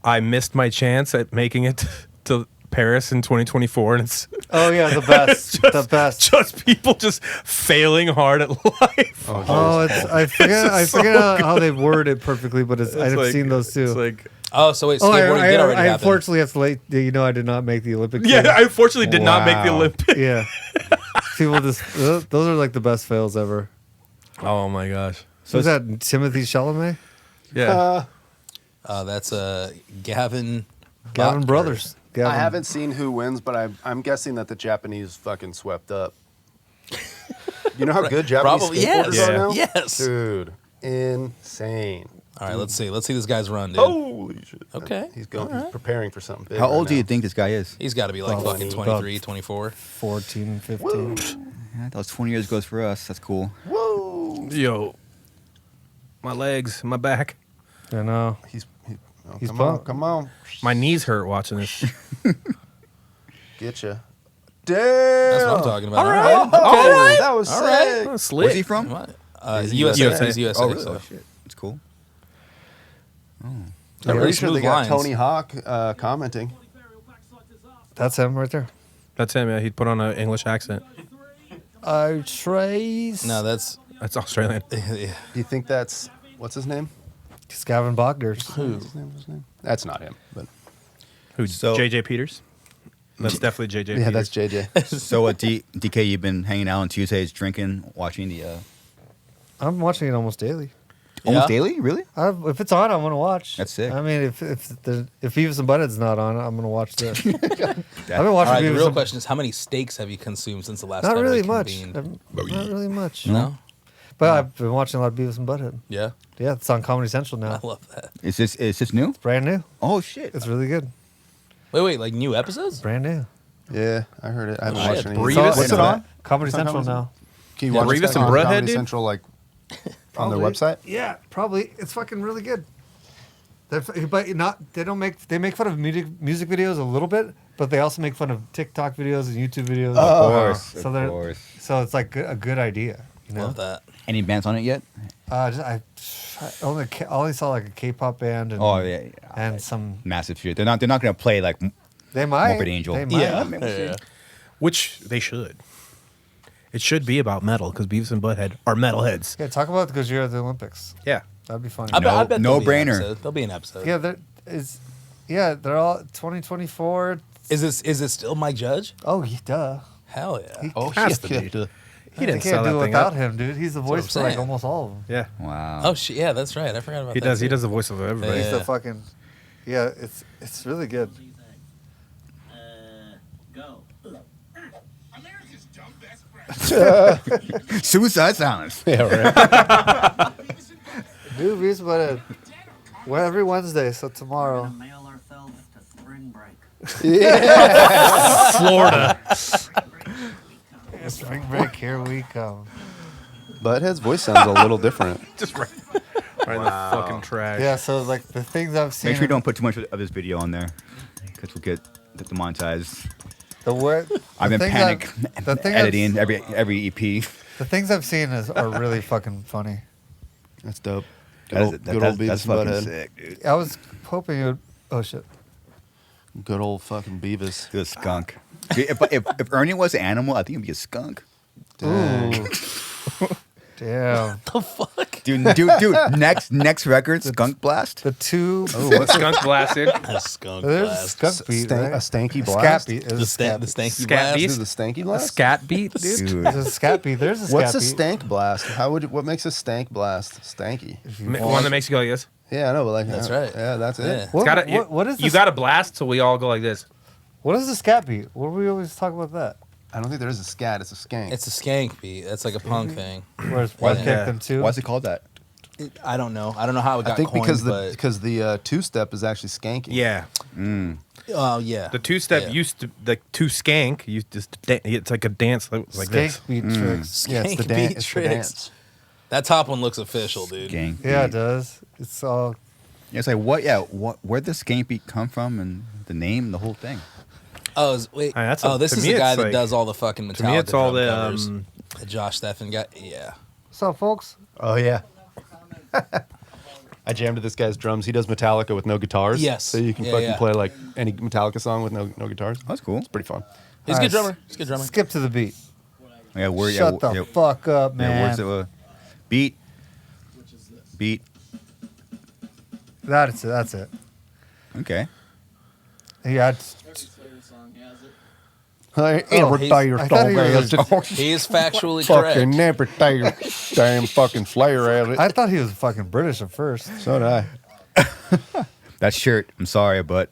I missed my chance at making it to Paris in 2024, and it's Oh yeah, the best, the best. just people just failing hard at life. Oh, it's I forget how they word it perfectly, but I've like- seen those too. It's like, Oh, so wait, Oh, skateboarding did already I happen. unfortunately have to let you know I did not make the Olympics. yeah, yet. I unfortunately did not make the Wow. Olympics. Yeah. People just those are like the best fails ever. Oh my gosh. Who's that? Timothy Chalamet? Yeah. That's Gavin. Gavin Butler. Brothers. Gavin. I haven't seen who wins, but I'm guessing that the Japanese fucking swept up. You know how good Japanese Probably, skateboarders yes. are now? Yes. Dude, insane. All right, let's see. Let's see this guy's run, dude. Holy shit. Okay. He's going. He's preparing for something big. How right old do you now. think this guy is? He's got to be like About fucking 23, 24. 14, 15. Yeah, that was 20 years ago for us. That's cool. Whoa. Yo. My legs, my back. I know. He's He's come on, pumped. come on. My knees hurt watching this. Get you. Damn. That's what I'm talking about. All right. Oh, that was All sick. right. Oh, slick. Where's he from? What? He's USA. USA. He's USA. Oh, really? so. Oh, shit. That's cool. I'm Really pretty sure they smooth got lines. Tony Hawk commenting. That's him right there. That's him, yeah. He put on an English accent. I trace. No, that's That's Australian. Yeah. Do you think that's what's his name? Gavin Bogders. What's his name? That's not him, but Who? So- JJ Peters. That's definitely JJ. yeah, Peters. that's JJ. So, DK, you've been hanging out on Tuesdays, drinking, watching the I'm watching it almost daily. almost Yeah? daily. Really? If it's on, I'm gonna watch. That's sick. I mean, if Beavis and Butthead's not on, I'm gonna watch this. I've been All watching right, the Beavis. real and- question is, how many steaks have you consumed since the last Not time really we much. convened? Not really much. No? But I've been watching a lot of Beavis and Butthead. Yeah? Yeah, it's on Comedy Central now. I love that. Is this new? Brand new. Oh shit! It's really good. Wait, like new episodes? Brand new. Yeah, I heard it. I haven't shit, watched any. Brevis? What's it on? Comedy It's on Central Comedy now. Can you Yeah, watch Brevis that and on Butthead, Comedy dude? Central, like on their Probably. website? Yeah, probably. It's fucking really good. But they make fun of music videos a little bit, but they also make fun of TikTok videos and YouTube videos. Of course, So of course. So it's like a good idea. You know. Love that. Any bands on it yet? I only saw like a K-pop band and Oh yeah, and some. massive shit. They're not gonna play like. They might. Morbid Angel. They might. Yeah. Maybe we'll see. Yeah. Which they should. It should be about metal because Beavis and Butthead are metalheads. Yeah, talk about the Gojira at the Olympics. Yeah. That'd be funny. I bet there'll be an no-brainer. episode. There'll be an episode. Yeah, they're all 2024. Is it still Mike Judge? Oh, yeah, duh. Hell yeah. Oh, Has to be. He He didn't didn't they sell can't that do it thing without up. him, dude. He's the what voice I'm for like saying. almost all of them. Yeah. Wow. Oh shit, yeah, that's right. I forgot about He that. does. He too. does the voice of everybody. He's Yeah. the fucking. Yeah, it's really good. Go. America's dumb best friend. Suicide silence. Yeah, right. New Beavis but well, every Wednesday, so tomorrow. Mail ourselves to spring break. Florida. Spring break, here we come. Butthead's voice sounds a little different. Just right in the fucking trash. Yeah, so like the things I've seen. Make sure you don't put too much of this video on there, because we'll get demonetized. The word. I've been panic the thing editing every EP. The things I've seen are really fucking funny. That's dope. That is- Good old Beavis that's and fucking Butthead. sick, dude. I was hoping it would. Oh shit. Good old fucking Beavis. The skunk. Dude, if Ernie was an animal, I think it'd be a skunk. Ooh. Damn. The fuck? Dude. Next record, Skunk Blast. The two. Oh, what's Skunk blasted. A skunk There's a blast. skunk beat, right? a stanky A blast? scat beat. The, There's a scat the beat. stanky Scat blast. beast? This is the stanky A blast? scat beat, dude. Dude. There's a scat beat. There's a scat What's a beat. stank blast? What makes a stank blast stanky? One that makes you go like this. Yeah, I know, but like That's right. Yeah, that's Yeah. it. What, Gotta- what is you this? got to blast, so we all go like this. What is the scat beat? What do we always talk about that? I don't think there is a scat. It's a skank. It's a skank beat. That's like a punk thing. Where's one Yeah. kick them two? Why is it called that? I don't know. I don't know how it got I think coined, because the two step is actually skanking. Yeah. Oh yeah. The two-step Yeah. used to, the two skank, used to, it's like a dance like Skank this. beat tricks. Yeah, it's the Skank dance. beat It's the tricks. dance. That top one looks official, dude. Gang. Yeah, it does. It's all. Yeah, it's like what? Yeah, where'd the skank beat come from, and the name, the whole thing. Oh, wait. Hey, that's oh, this to is me the guy it's that like- does all the fucking Metallica To me, it's all drum the covers. The Josh Steffen guy. Yeah. What's up, folks? Oh yeah. I jammed to this guy's drums. He does Metallica with no guitars. Yes. So you can Yeah, fucking yeah. play like any Metallica song with no guitars. That's cool. It's pretty fun. He's a All good right, drummer. He's a good drummer. Skip to the beat. Yeah, where? Shut yeah, the yeah, fuck up, yeah, man. where's the beat? Beat. That's it. That's it. Okay. Yeah. It's, Hey, Oh, every day you're I thought he was- He is factually fucking correct. every day you're damn fucking flair at it. I thought he was fucking British at first. So did I. That shirt. I'm sorry, but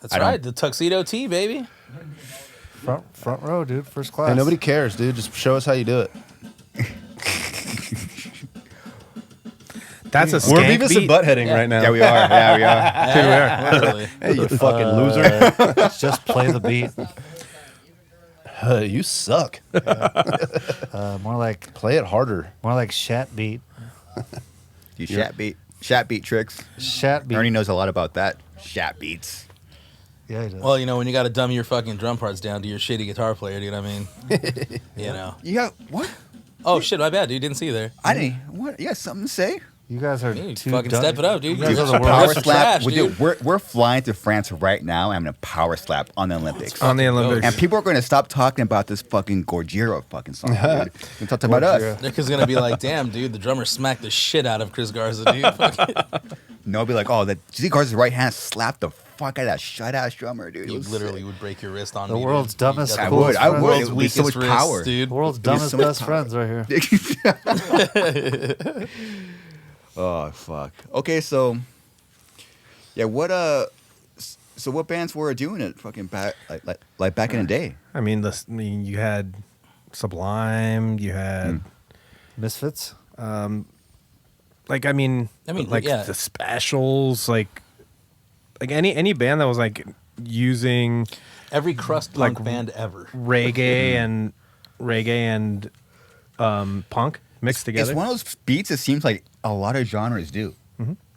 That's I don't- right. The tuxedo tee, baby. Front row, dude. First class. Hey, nobody cares, dude. Just show us how you do it. That's a We're skank Beavis beat. and Buttheading right now. yeah, we are. Yeah, we are. Yeah, literally. Hey, you fucking loser. Just play the beat. You suck. More like Play it harder. shat beat. You shat beat tricks. Shat beat. Ernie knows a lot about that. Shat beats. Yeah, he does. Well, you know, when you got to dumb your fucking drum parts down to your shitty guitar player, you know what I mean? You know. You got what? Oh, shit, my bad, dude. Didn't see you there. I didn't. What? You got something to say? You guys are You too fucking dumb. step it up, dude. You guys You're are the Power worst. slap. trash, dude. We're flying to France right now and having a power slap on the Olympics. On the Olympics. And people are going to stop talking about this fucking Gojira fucking song, dude. They're talking about us. Nick is gonna be like, damn, dude, the drummer smacked the shit out of Chris Garza, dude. No, I'll be like, oh, that Z Garza's right hand slapped the fuck out of that shut-ass drummer, dude. It You was literally sick. would break your wrist on The me. world's dude. dumbest, You got I the would. I would. world's It would be so much weakest power. wrists, dude. The world's There's dumbest so much best power. friends right here. Oh fuck. Okay, so yeah, what so what bands were doing it fucking back like back in the day? I mean, you had Sublime. You had Misfits. like I mean, like yeah. the Specials, like any band that was like using Every crust punk band ever. reggae and punk mixed together. It's one of those beats it seems like a lot of genres do.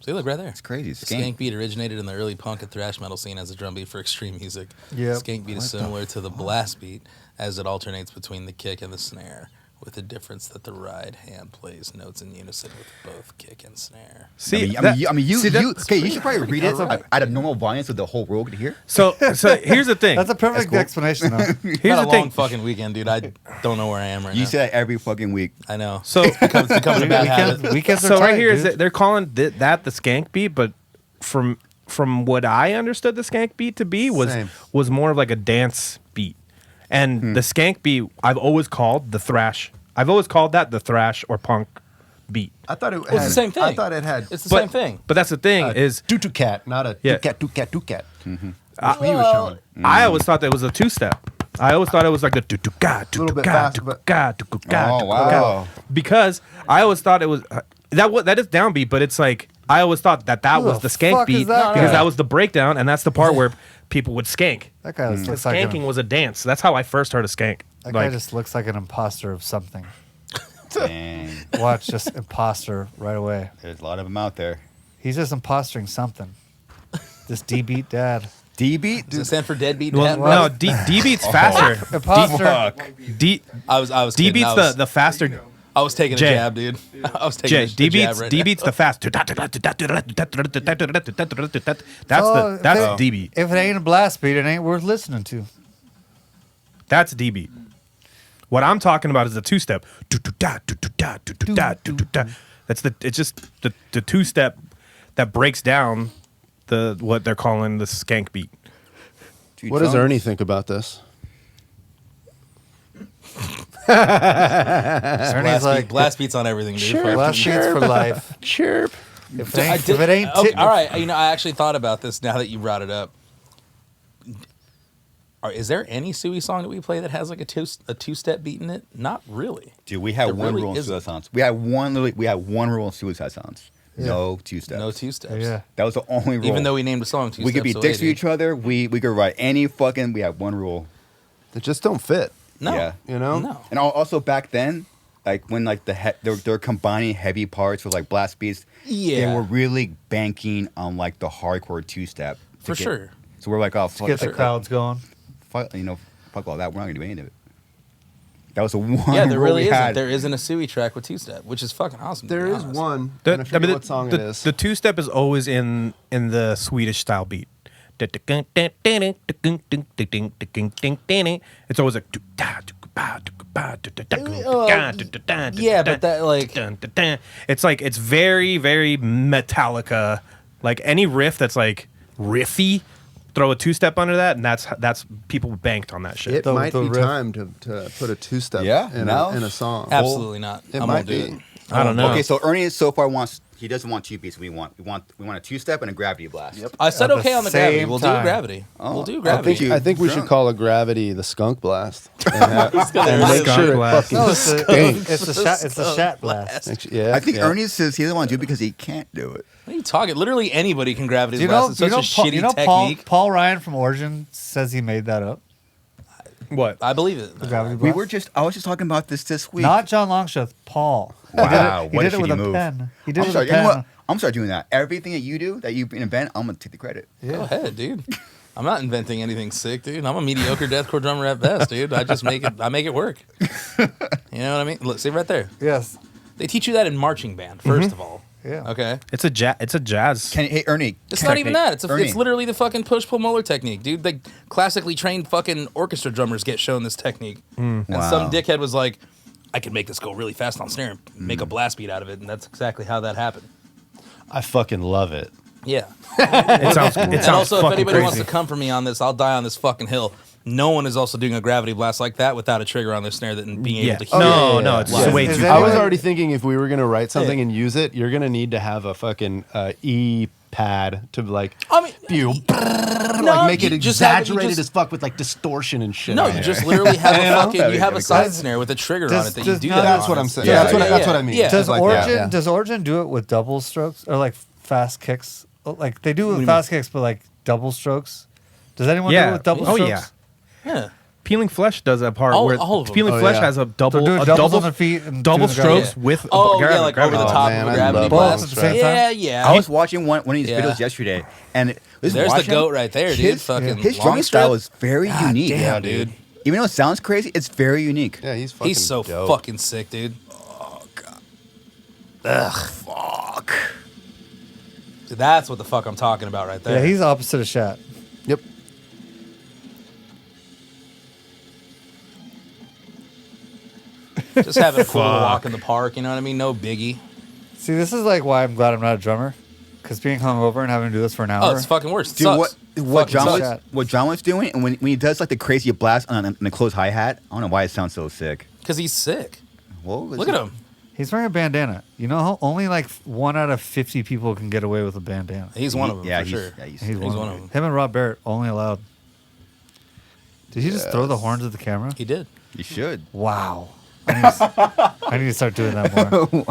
See, look right there. It's crazy. The skank beat originated in the early punk and thrash metal scene as a drum beat for extreme music. Yep. Skank beat is similar to the blast beat as it alternates between the kick and the snare, with the difference that the right hand plays notes in unison with both kick and snare. See, you see, you should probably read it at a normal volume so the whole world could hear. so here's the thing. That's a perfect explanation. Though. Here's Had a the long thing. fucking weekend, dude. I don't know where I am right You now. say that every fucking week. I know. So It's becoming a bad habit. Weekends are so tight, right here is dude. that they're calling that the skank beat, but from what I understood the skank beat to be Same. was more of like a dance beat, and the skank beat I've always called the thrash. I've always called that the thrash or punk beat. I thought it Well, it's the same thing. I thought it had It's the But- same thing. But that's the thing is doo cat, not a Yeah. cat. That's what he was showing. I always thought that was a two step. I always thought it was like the do ga do Little bit ga faster, do but- ga do ga Oh, wow. because I always thought it was that is downbeat, but it's like I always thought that Who was the the skank fuck is beat that because guy? that was the breakdown, and that's the part where people would skank. That guy Mm. looks like Skanking was a dance. That's how I first heard of skank. that guy Like, just looks like an imposter of something. Dang. Watch, just imposter right away. There's a lot of them out there. He's just impostering something. This D-beat dad. D-beat? Does it stand for deadbeat? well, Dad? no, D beats faster. Imposter. Fuck. D I was D kidding. beats I was, the faster. I was taking Jay. a jab, dude. I was taking Jay, a D jab beats right D now. beats the fast. Oh, That's D beat. If it ain't a blast beat, it ain't worth listening to. That's D beat. What I'm talking about is the two step. That's it's just the two step that breaks down the what they're calling the skank beat. Dude, What does Tom- Ernie think about this? Ernie's like, Blast beats on everything, dude. Fuck. blast beats for life. Chirp. If I it ain't, did- if it ain't okay, tit- all right. You know, I actually thought about this now that you brought it up. Is there any Suey song that we play that has like a two step beat in it? Not really. Dude, we had There one really rule in isn't. Suicide Sounds. We had one rule in Suicide Sounds. No two steps. No two steps. Yeah. That was the only rule. Even though we named a song two we steps could be away, dicks to dude. each other, we could write any fucking. We had one rule. They just don't fit. No. Yeah. You know? No. And also back then, like when like they're combining heavy parts with like blast beats. They Yeah. were really banking on like the hardcore two step. For sure. So we're like, oh fuck, get the crowds going. fuck all that. We're not gonna do any of it. That was the one. Yeah, there rule really we isn't. had. There isn't a Suey track with two step, which is fucking awesome. to There be is honest. one. And I forget what song it is. The two step is always in the Swedish style beat. It's always like Yeah, but that like it's like it's very very Metallica. Like any riff that's like riffy, throw a two step under that, and that's people banked on that shit. It The- might the be riff. time to put a two-step Yeah? in, No? in a song. absolutely not. It I might won't do be. it. I don't know. Okay, so Ernie so far he doesn't want two beats. We want a two step and a gravity blast. Yep. I said At the okay on the gravity. same We'll time. do gravity. Oh, We'll do I gravity. think I think we should Drunk. call a gravity the skunk blast. And make Skunk sure it blast. fucking No, stinks. it's a shat blast. Yeah, I think yeah. Ernie says he doesn't want to do it because he can't do it. What are you talking? Literally anybody can gravity Do you blast. know? It's Do you such know? a shitty You know technique. Paul Ryan from Origin says he made that up. What? I believe it. The gravity We blast. were I was just talking about this week. Not John Longshoth. Paul. Wow, He what did a it with a shitty move. pen. He did I'm it sorry, with a you know pen. what? I'm gonna start doing that. Everything that you do that you invent, I'm gonna take the credit. Go ahead, dude. I'm not inventing anything sick, dude. I'm a mediocre deathcore drummer at best, dude. I just make it. I make it work. You know what I mean? Look, see right there. Yes. They teach you that in marching band, first of all. Yeah. Okay. It's a jazz. Hey, Ernie. It's not even that. Ernie. It's literally the fucking push-pull molar technique, dude. Like, classically trained fucking orchestra drummers get shown this technique. And Wow. some dickhead was like, I can make this go really fast on snare and make a blast beat out of it. And that's exactly how that happened. I fucking love it. Yeah. It sounds And also, if fucking anybody wants crazy. to come for me on this, I'll die on this fucking hill. No one is also doing a gravity blast like that without a trigger on their snare that and being able to hear No, it. no, it's Yeah. way Is too. that- I was Anyway- already thinking if we were gonna write something and use it, you're gonna need to have a fucking E pad to like I mean, like make it you just have it- you exaggerated just- as fuck with like distortion and shit. No, on you it. just literally have a fucking, you have a That'd be side great. snare with a trigger Does- on it that you does do not- that. That's on. what I'm saying. Yeah, That's what I mean. Yeah. Does Like, Origin yeah. does Origin do it with double strokes or like fast kicks? Like they do it do with you fast kicks, but like double strokes. Does anyone do Yeah. it with double Oh, strokes? yeah. Yeah. Peeling Flesh does a part All- where all of them. Peeling Oh, Flesh yeah. has a double, So doing a doubles double, on their feet and double doing the gravity. strokes with Oh, gravity, yeah, like gravity. over the Oh, top man, of I a gravity love blast. both at the same time? Yeah, yeah. I was watching one of these Yeah. videos yesterday, and There's the goat right there, dude. Fucking his long drumming strip. style is very unique. damn, Yeah, dude. Even though it sounds crazy, it's very unique. Yeah, he's fucking He's so dope. fucking sick, dude. Fuck. Dude, that's what the fuck I'm talking about right there. Yeah, he's opposite of Shat. Yep. just having a cool little walk in the park. You know what I mean? No biggie. See, this is like why I'm glad I'm not a drummer, because being hungover and having to do this for an hour. Oh, it's fucking worse. It Dude, sucks. what Fucking John sucks. was doing, and when he does like the crazy blast on a closed hi hat, I don't know why it sounds so sick. Because he's sick. Look Look at him. He's wearing a bandana. You know how only like 1 out of 50 people can get away with a bandana. He's one of them Yeah, for he's- sure. yeah, he's- He's one one of of them. Him and Rob Barrett only allowed. Did he just throw the horns at the camera? He did. You should Wow. I need to start doing that more.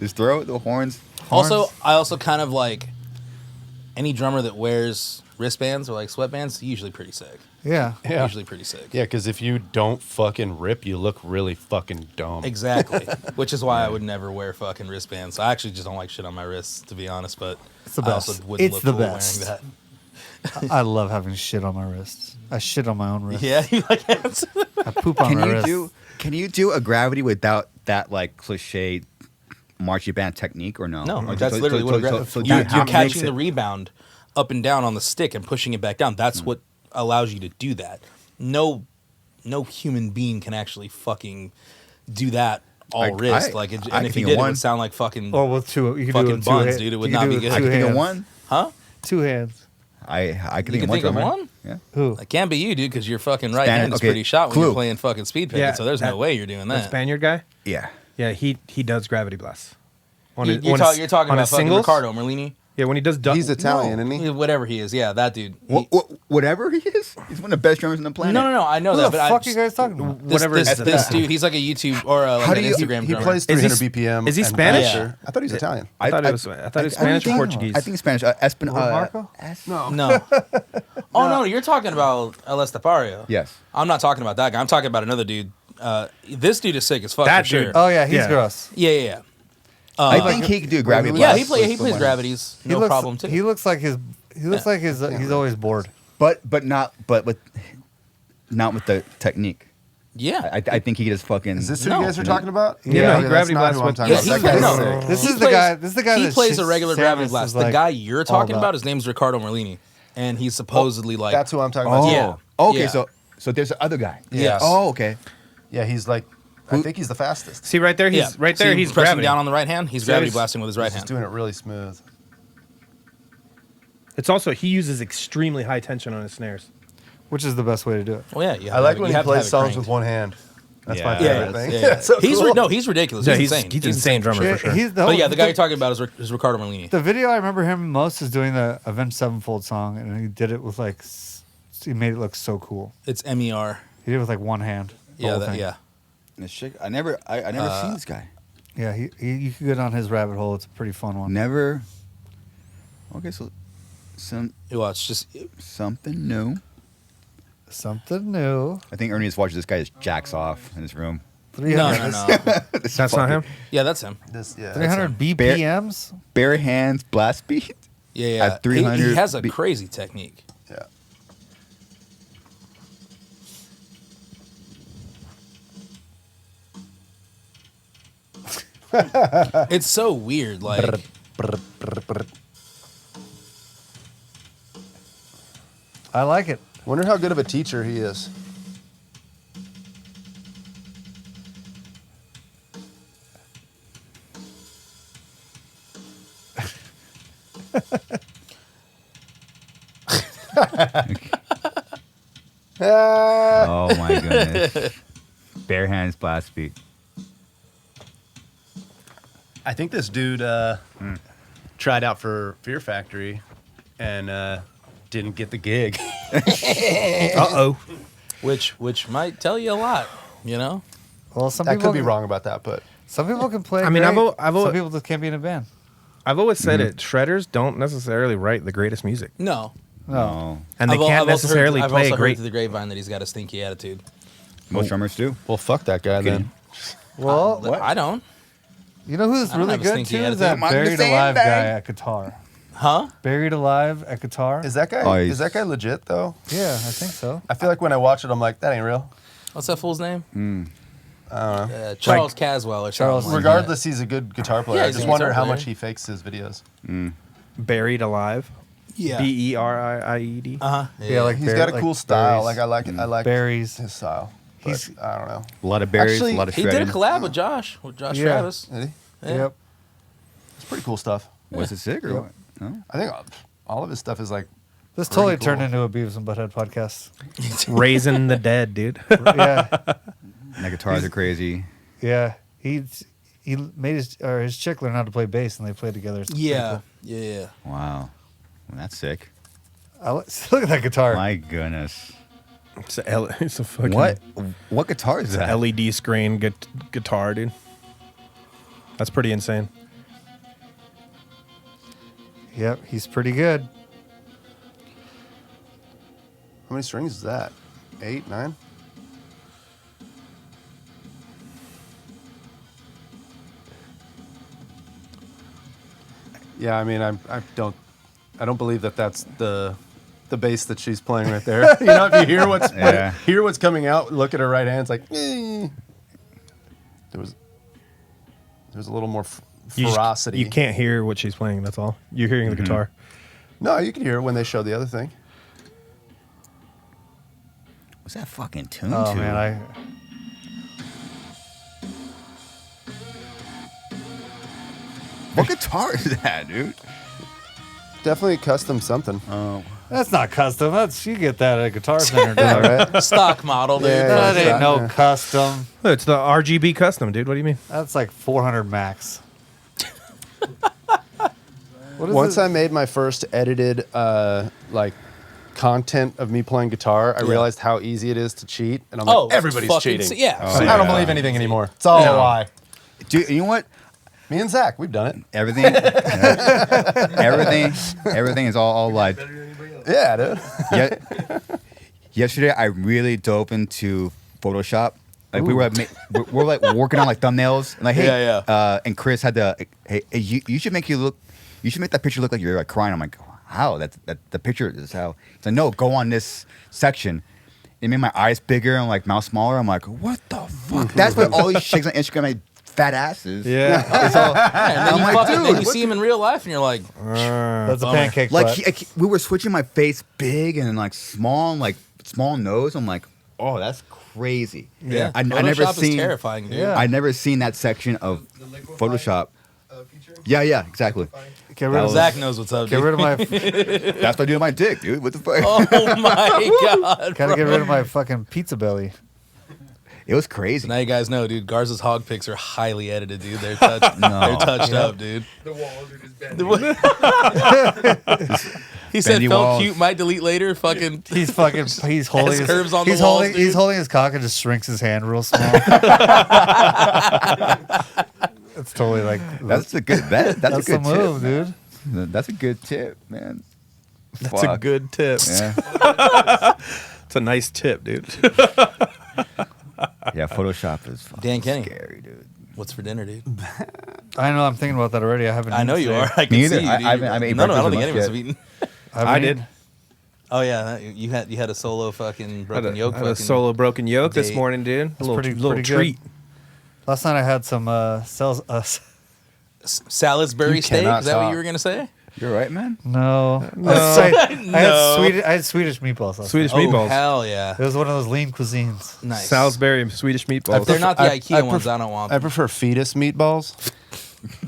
just throw the horns. Also, I also kind of like any drummer that wears wristbands or like sweatbands, usually pretty sick. Yeah. Yeah. Usually pretty sick. Yeah, because if you don't fucking rip, you look really fucking dumb. Exactly. Which is why I would never wear fucking wristbands. I actually just don't like shit on my wrists, to be honest. But It's the I best. also wouldn't It's look the cool best. wearing I love having shit on my wrists. I shit on my own that. wrist. Yeah, you like hands. I poop on my wrist. Can you do a gravity without that like cliche marching band technique or no? No, Or that's so- literally so- what a so- grab. so You're that makes catching it- the rebound up and down on the stick and pushing it back down. That's what allows you to do that. No human being can actually fucking do that all wrist. I And can if you think did, of it one. would sound like fucking. Or with two, you can Fucking do it with two buns, hands. dude. It would You can not do be it good. with I can two think of hands. one. Huh? 2 hands. I can You think can think of drummer. one? Yeah. Who? It can't be you, dude, because your fucking right Spanish- hand is okay, pretty shot when clue. you're playing fucking speed picket. Yeah, So there's no that- way you're doing That that. Spaniard guy. Yeah. Yeah, he does gravity blasts. On You- a- You're, on a- you're talking on a about fucking singles? Ricardo Merlini. Yeah, when he does. He's Italian, isn't he? Whatever he is, yeah, that dude. He- Whatever he is, he's one of the best drummers on the planet. no, I know Who that, the but fuck I, you guys talking about? Whatever this, is this the- dude, he's like a YouTube or like How an do you- Instagram He drummer. plays Is he 300 BPM. is he and Spanish? faster. I thought he was Italian. I thought he was Spanish or think- Portuguese. I think Spanish. Marco? No. Oh no, you're talking about El Estafario. Yes. I'm not talking about that guy. I'm talking about another dude. This dude is sick as fuck That for sure. dude- Oh yeah, he's Yeah. gross. Yeah. I think he can do a gravity Yeah, blast. he plays gravities, He no looks, problem too. He looks like his. He looks like his. He's always bored. but not with the technique. yeah. I think he just fucking. Is this who No. you guys are talking about? Yeah, okay, he that's gravity not blasts who I'm with- talking Yeah, about. he's That guy's no. sick. This He is the plays- guy. This is the guy He that plays shit- a regular gravity Samus blast. is The like guy you're all talking that. about, his name's Ricardo Merlini, and he's supposedly like That's who I'm talking about. Oh. Yeah. Okay. Yeah. So there's the other guy. Yes. Oh, okay. Yeah, he's like, I think he's the fastest. See right there, he's yeah. right there. See, He's pressing gravity. down on the right hand. He's So gravity he's- blasting with his right He's hand. just doing it really smooth. It's also he uses extremely high tension on his snares. which is the best way to do it. Well, yeah, you I like have- when you he have to have plays it songs cranked. with one hand. That's my Yeah, favorite Yeah, thing. yeah. It's so He's cool. no, he's ridiculous. Yeah, He's he's insane. insane drummer Yeah, for sure. he's the, But yeah, the guy you're talking about is Ricardo Merlini. The video I remember him most is doing the Avenged Sevenfold song, and he did it with like. He made it look so cool. It's MER. He did it with like one hand. the Yeah, whole that, thing. yeah. This chick, I never seen this guy. Yeah, you could go down his rabbit hole. It's a pretty fun one. Never. Okay, so Well, it's just something new. Something new. I think Ernie is watching this guy just jacks off in his room. no. 300 That's not him. Yeah, that's him. This, yeah. 300 BPMs. Bare hands, blast beat. Yeah, yeah. At 300 he has a be- crazy technique. Yeah. It's so weird. Like I like it. Wonder how good of a teacher he is. Oh my goodness. Bare hands blast beat. I think this dude tried out for Fear Factory and didn't get the gig. Uh-oh. Which might tell you a lot, you know? Well, some I people could be wrong about that, but Some people can play. I mean, great. I've some people just can't be in a band. I've always said it. Shredders don't necessarily write the greatest music, No. No. and they can't necessarily I've play also a great. heard through the grapevine that he's got a stinky attitude. Most drummers do. well, fuck that guy then. Well, I don't. you know who's I don't really have a good stinky too? Is attitude. that I'm on the Buried same Alive bag. guy at guitar. Huh? Buried Alive at guitar. Is that guy? Oh, is that guy legit though? Yeah, I think so. I feel like when I watch it, I'm like, that ain't real. What's that fool's name? I don't know. Charles Caswell or Charles- something. Like Regardless, he's a good guitar player. Yeah, I he's a just guitar wonder how player. much he fakes his videos. Buried Alive. that. Yeah. Beried. Uh-huh. Yeah, like He's Bar- got a like cool style. berries. Like I like it. I like Berries. his style. But He's- I don't know. A lot of berries, Actually, a lot of He did shredding. a collab with Josh Yeah. Travis. Did he? Yeah. Yep. It's pretty cool stuff. Was it sick or what? No? I think all of his stuff is like. This totally Pretty turned cool. into a Beavis and Butthead podcast. Raising the Dead, dude. Yeah, And the guitars are crazy. yeah. He made his chick learn how to play bass, and they played together. It's pretty Yeah. cool. Yeah. Wow. Well, that's sick. Look at that guitar. My goodness. It's a fucking What guitar is that? LED screen guitar, dude. That's pretty insane. Yep, he's pretty good. How many strings is that? 8, 9? Yeah, I mean, I don't believe that that's the bass that she's playing right there. You know, if you hear what's coming out, look at her right hand. It's like, There was a little more ferocity. You can't hear what she's playing. That's all. You're hearing the guitar. No, you can hear it when they show the other thing. What's that fucking tune Oh to? man, What guitar is that, dude? Definitely custom something. that's not custom. That's you get that at a Guitar Center. All Dog. right. Stock model, dude. Yeah, That yeah. ain't no custom. It's the RGB custom, dude. What do you mean? That's like 400 max. What is Once it? I made my first edited like content of me playing guitar, I realized how easy it is to cheat, and I'm like, Oh, everybody's fucking cheating. Yeah. Oh, I yeah. don't believe anything anymore. It's all a lie. Dude, you know what? Me and Zach, we've done it. Everything, everything is all live. Yeah, dude. Yesterday, I really dove into Photoshop. Like we were like working on like thumbnails. And like, hey, Yeah, and Chris had the hey, you should make that picture look like you're like crying. I'm like, how? That the picture is how. It's like, no, go on this section. It made my eyes bigger and like mouth smaller. I'm like, what the fuck? That's what all these chicks on Instagram made fat asses. Yeah. It's all, And then, I'm like, then you dude, see him in real life, and you're like, That's a bummer. pancake like butt. we were switching my face big and like small nose. I'm like, oh, that's crazy. yeah. I never Photoshop is seen. terrifying, dude. Yeah. I never seen that section of Photoshop. Yeah, exactly. Get rid of Zach knows what's up, Get dude. rid of my. That's what I do with my dick, dude. What the fuck? Oh my god. Gotta get rid of my fucking pizza belly. It was crazy. Now you guys know, dude. Garza's hog pics are highly edited, dude. They're touched up, dude. The walls are just bent. He said, Bendy "Felt walls. cute, might delete later." Fucking He's holding his curves on the he's walls, holding dude. he's holding his cock and just shrinks his hand real small. It's totally like That's a good. That's a that's the good move, tip. dude. That's a good tip, man. That's a Fuck. good tip. Yeah. It's a nice tip, dude. Yeah, Photoshop is fucking Dan Kenny. scary, dude. what's for dinner, dude? I know. I'm thinking about that already. I haven't. I know eaten you today. are. I can Me see either. you. I dude. haven't eaten No, I don't breakfast think or any of us have lunch eaten. haven't I eaten. did. Oh yeah, you had a solo fucking broken yoke. Had a fucking solo broken yoke this date. morning, dude. A little, pretty- little pretty good. treat. Last night I had some Salisbury You steak. cannot Is that what talk. you were gonna say? You're right, man. No. No. I had Swedish meatballs. last Swedish night. meatballs. Hell yeah. It was one of those lean cuisines. Nice. Salisbury and Swedish meatballs. If they're not the I IKEA ones, I don't want I them. prefer fetus meatballs.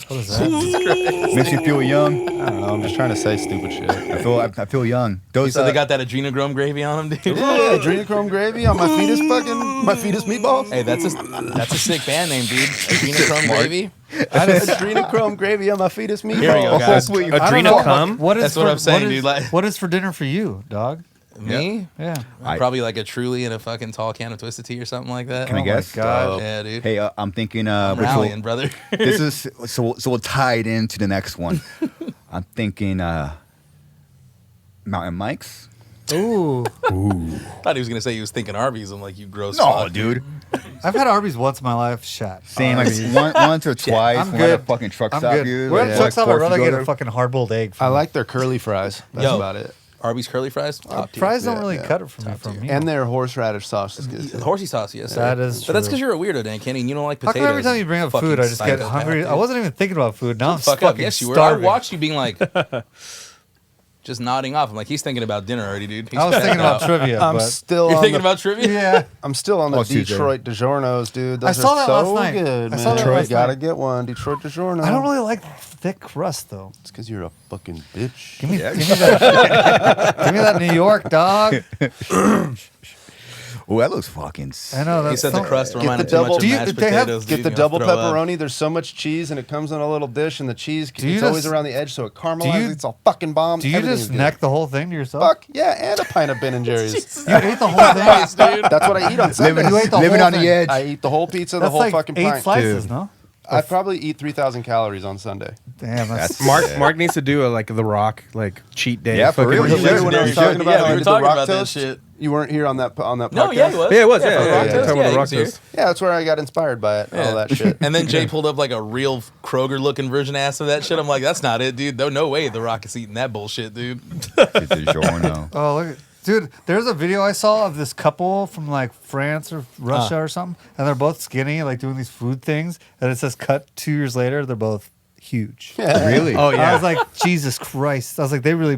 What is that? Makes you feel young. I don't know. I'm just trying to say stupid shit. I feel young. Those So they got that adrenochrome gravy on them, dude. Yeah, adrenochrome gravy on my fetus meatballs. Hey, that's a sick band name, dude. Adrenochrome gravy. Adrenochrome gravy on my fetus meatballs. Here we go, guys. Adrenochrome? What is That's what I'm saying, dude, like- what is for dinner for you, dog? Me? Yeah. Probably like a Truly and a fucking tall can of Twisted Tea or something like that. Can I guess? God. Yeah, dude. Hey, I'm thinking. I'm rallying, brother. This is so we'll tie it into the next one. I'm thinking Mountain Mike's. Ooh. Thought he was gonna say he was thinking Arby's. I'm like, you gross. No, fuck. dude. I've had Arby's once in my life. Shat. Same like once or twice. I'm when we're at a good. fucking truck I'm stop, good. dude. We're like, at truck stop. I'd forced to rather go get there. a fucking hard-boiled egg. I like their curly fries. That's Yo. about it. Arby's curly fries. Top tier. Fries don't Yeah, really yeah. cut it for me. And their horseradish sauce is good. The too. horsey sauce, yes. That sir. is But that's true. because you're a weirdo, Dan Kenny, and you don't like How potatoes. come every time you bring up Fucking food, I just get psychopath, hungry? dude. I wasn't even thinking about food. Now I'm Fuck up. fucking Yes, you were. starving. I watched you being like, just nodding off. I'm like, he's thinking about dinner already, dude. He's I was thinking about out. trivia. I'm but still You're on thinking the, about trivia? yeah. I'm still on the Oh, Tuesday. Detroit DiGiorno's, dude. Those I saw are that so last night. good, I man. saw that last You gotta night. get one. Detroit DiGiorno. I don't really like thick crust though. It's because you're a fucking bitch. Give me that. Give me that New York dog. Oh, that looks fucking. I know He that's said the so- crust Get reminded the too much double- of Do you- mashed they have- potatoes. Get dude. the You're gonna double throw up. pepperoni. There's so much cheese, and it comes in a little dish, and the cheese Do you it's always just- around the edge, so it caramelizes. do you- It's all fucking bomb. Do you Everything's just good. neck the whole thing to yourself? Fuck yeah, and a pint of Ben and Jerry's. You ate the whole thing. That's what I eat on Sunday. You ate the living whole on thing. the edge. I eat the whole pizza, the That's whole like fucking 8 pint. slices, Dude. no? I probably eat 3,000 calories on Sunday. Damn, that's Mark needs to do a like the Rock like cheat day. Yeah, for fucking real. Were you there when I was Legendary talking shit. about Yeah, how we I were did the talking rock about that toast? shit. You weren't here on that podcast? No, yeah, he was. Yeah, it was. for Yeah, the yeah, rock yeah. toast. Talking about Yeah, the he Rock was here. toast. Yeah, that's where I got inspired by it. All that shit. And then Jay pulled up like a real Kroger looking version ass of that shit. I'm like, that's not it, dude. No way The Rock is eating that bullshit, dude. It's a giorno. Oh, look at, dude, there's a video I saw of this couple from like France or Russia or something, and they're both skinny, like doing these food things, and it says cut 2 years later, they're both huge. Really? Oh I yeah. was like, Jesus Christ. I was like, they really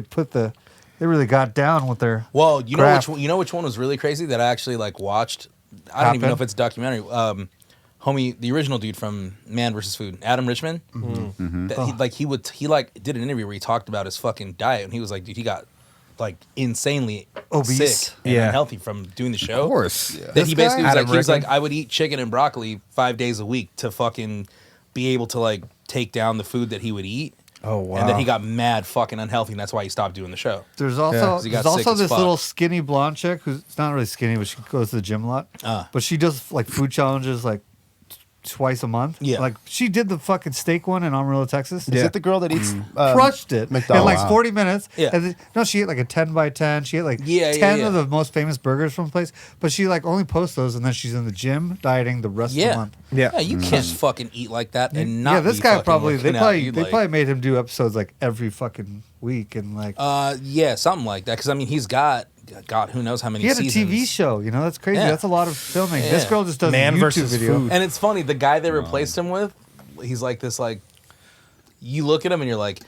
got down with their Well, you know Craft. which one was really crazy that I actually like watched. I don't even know Happen? if it's a documentary. Homie, the original dude from Man vs. Food, Adam Richman. That he did an interview where he talked about his fucking diet, and he was like, dude, he got like insanely Obese. sick and Yeah. unhealthy from doing the show. Of course. That This he basically guy? was Adam like, I would eat chicken and broccoli 5 days a week to fucking be able to like take down the food that he would eat. Oh wow. And then he got mad fucking unhealthy, and that's why he stopped doing the show. There's Yeah. also 'Cause he got there's sick also as this fuck. little skinny blonde chick who's not really skinny, but she goes to the gym a lot. But she does like food challenges like twice a month. Yeah. Like she did the fucking steak one in Amarillo, Texas. Is it the girl that eats Crushed it McDonald's? in like Wow. 40 minutes. Yeah. And no, she ate like a 10 by 10. She ate like Yeah, 10 yeah. of the most famous burgers from the place. But she like only posts those, and then she's in the gym dieting the rest of the Yeah. month. Yeah. You can't fucking eat like that and not Yeah, this be guy fucking probably working they out. probably You'd they like- probably made him do episodes like every fucking week, and like yeah, something like that. Because I mean, he's got God, who knows how many he had a seasons. TV show. You know, that's crazy. Yeah. That's a lot of filming. This Yeah. girl just does Man a YouTube versus video. food. And it's funny, the guy they replaced him with, he's like this, like, you look at him and you're like,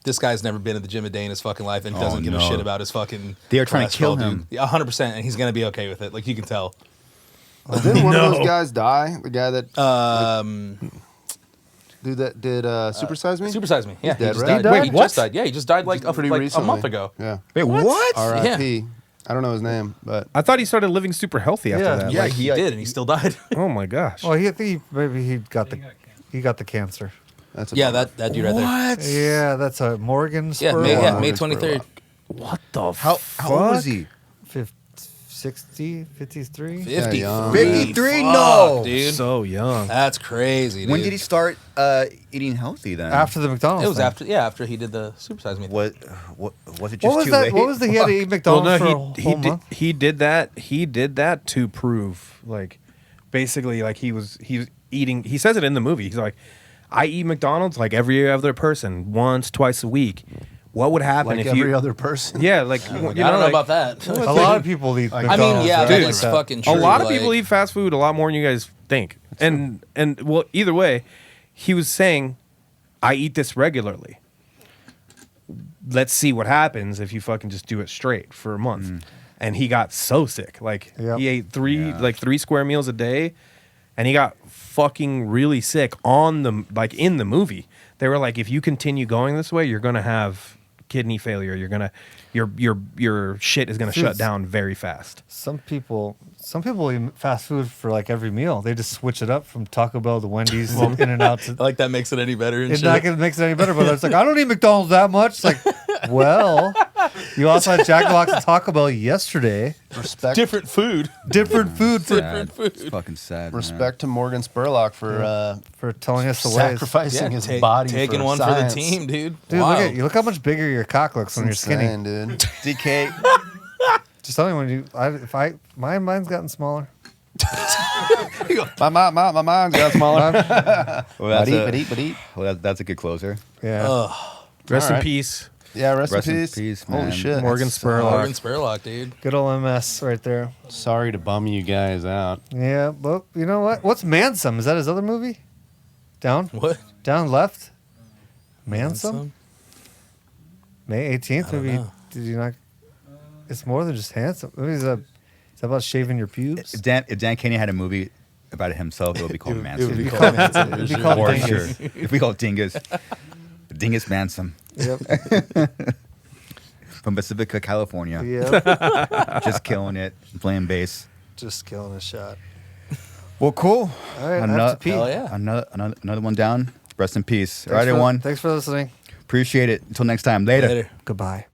this guy's never been to the gym a day in his fucking life and doesn't give a no. shit about his fucking. They are trying to kill cholesterol, him. dude. Yeah, 100%, and he's gonna be okay with it. Like you can tell. Didn't one of those guys die? The guy that dude that did Supersize Me? Supersize Me. Yeah, dead, just right? died. Wait, He what? just died. Yeah, he just died like Pretty a recently. month ago. Yeah. Wait, what? R.I.P. I don't know his name, but I thought he started living super healthy after Yeah. that. Yeah, Like, He did, and he still died. oh my gosh. Well, I think maybe he got the cancer. that's a Yeah, bummer. that dude right there. What? Yeah, that's a Morgan. Yeah, Spurlock. May Wow. 23rd. What the How old was he? 60, 53. 53. young. 53? Fuck, No. dude. So young. That's crazy, dude. When did he start eating healthy then? After the McDonald's. It was thing. after he did the Supersize Me. What was it just What was too that? late? What was the? He had to eat Well, McDonald's for a no, whole he month. did that. He did that to prove, like, basically, like he was eating. He says it in the movie. He's like, I eat McDonald's like every other person, once, twice a week. What would happen like if every you? other person. Yeah, like I don't know about that. A lot of people eat. I I McDonald's, mean, yeah, right? but Like it's that. fucking true. A lot of like- people eat fast food a lot more than you guys think. And well, either way, he was saying, I eat this regularly. Let's see what happens if you fucking just do it straight for a month. And he got so sick. Like Yep. he ate three square meals a day, and he got fucking really sick on the in the movie. They were like, if you continue going this way, you're gonna have kidney failure. You're gonna your shit is gonna shut down very fast. Some people eat fast food for like every meal. They just switch it up from Taco Bell to Wendy's, In and Out. I like that makes it any better. And It's shit. not gonna make it any better, but it's like I don't eat McDonald's that much. It's like, well, you also had Jack in the Box and Taco Bell yesterday. Respect, different food. Different food for It's fucking sad. man. respect to Morgan Spurlock for telling us the ways. sacrificing his body, taking for one science. for the team, dude. Dude, Wow. look how much bigger your cock looks when you're skinny. Insane, dude. DK. Just tell me when mine's gotten smaller. my mind's got smaller. Well, that's a good closer. Yeah. Rest in Alright. peace, Yeah, rest Rest in in peace. peace, Holy man. shit. Morgan Spurlock. Morgan Spurlock, dude. Good old MS right there. Sorry to bum you guys out. Yeah, but you know what? What's Mansome? Is that his other movie? Down? What? Down left? Mansome? Handsome? May 18th? I don't Maybe know. did you not? It's more than just handsome. Maybe it's that about shaving your pubes? If Dan Kenny had a movie about himself, it would be called It would Manson. be called Manson. It'd be called For Dingus. sure. If we call it Dingus. Dingus Manson Yep. from Pacifica, California. Yep. Just killing it, playing bass. Just killing a shot. Well, cool. All right, I have to another, pee. Hell yeah. another one down. Rest in peace. All right, Thanks for- everyone. Thanks for listening. Appreciate it. Until next time. Later. Later. Goodbye.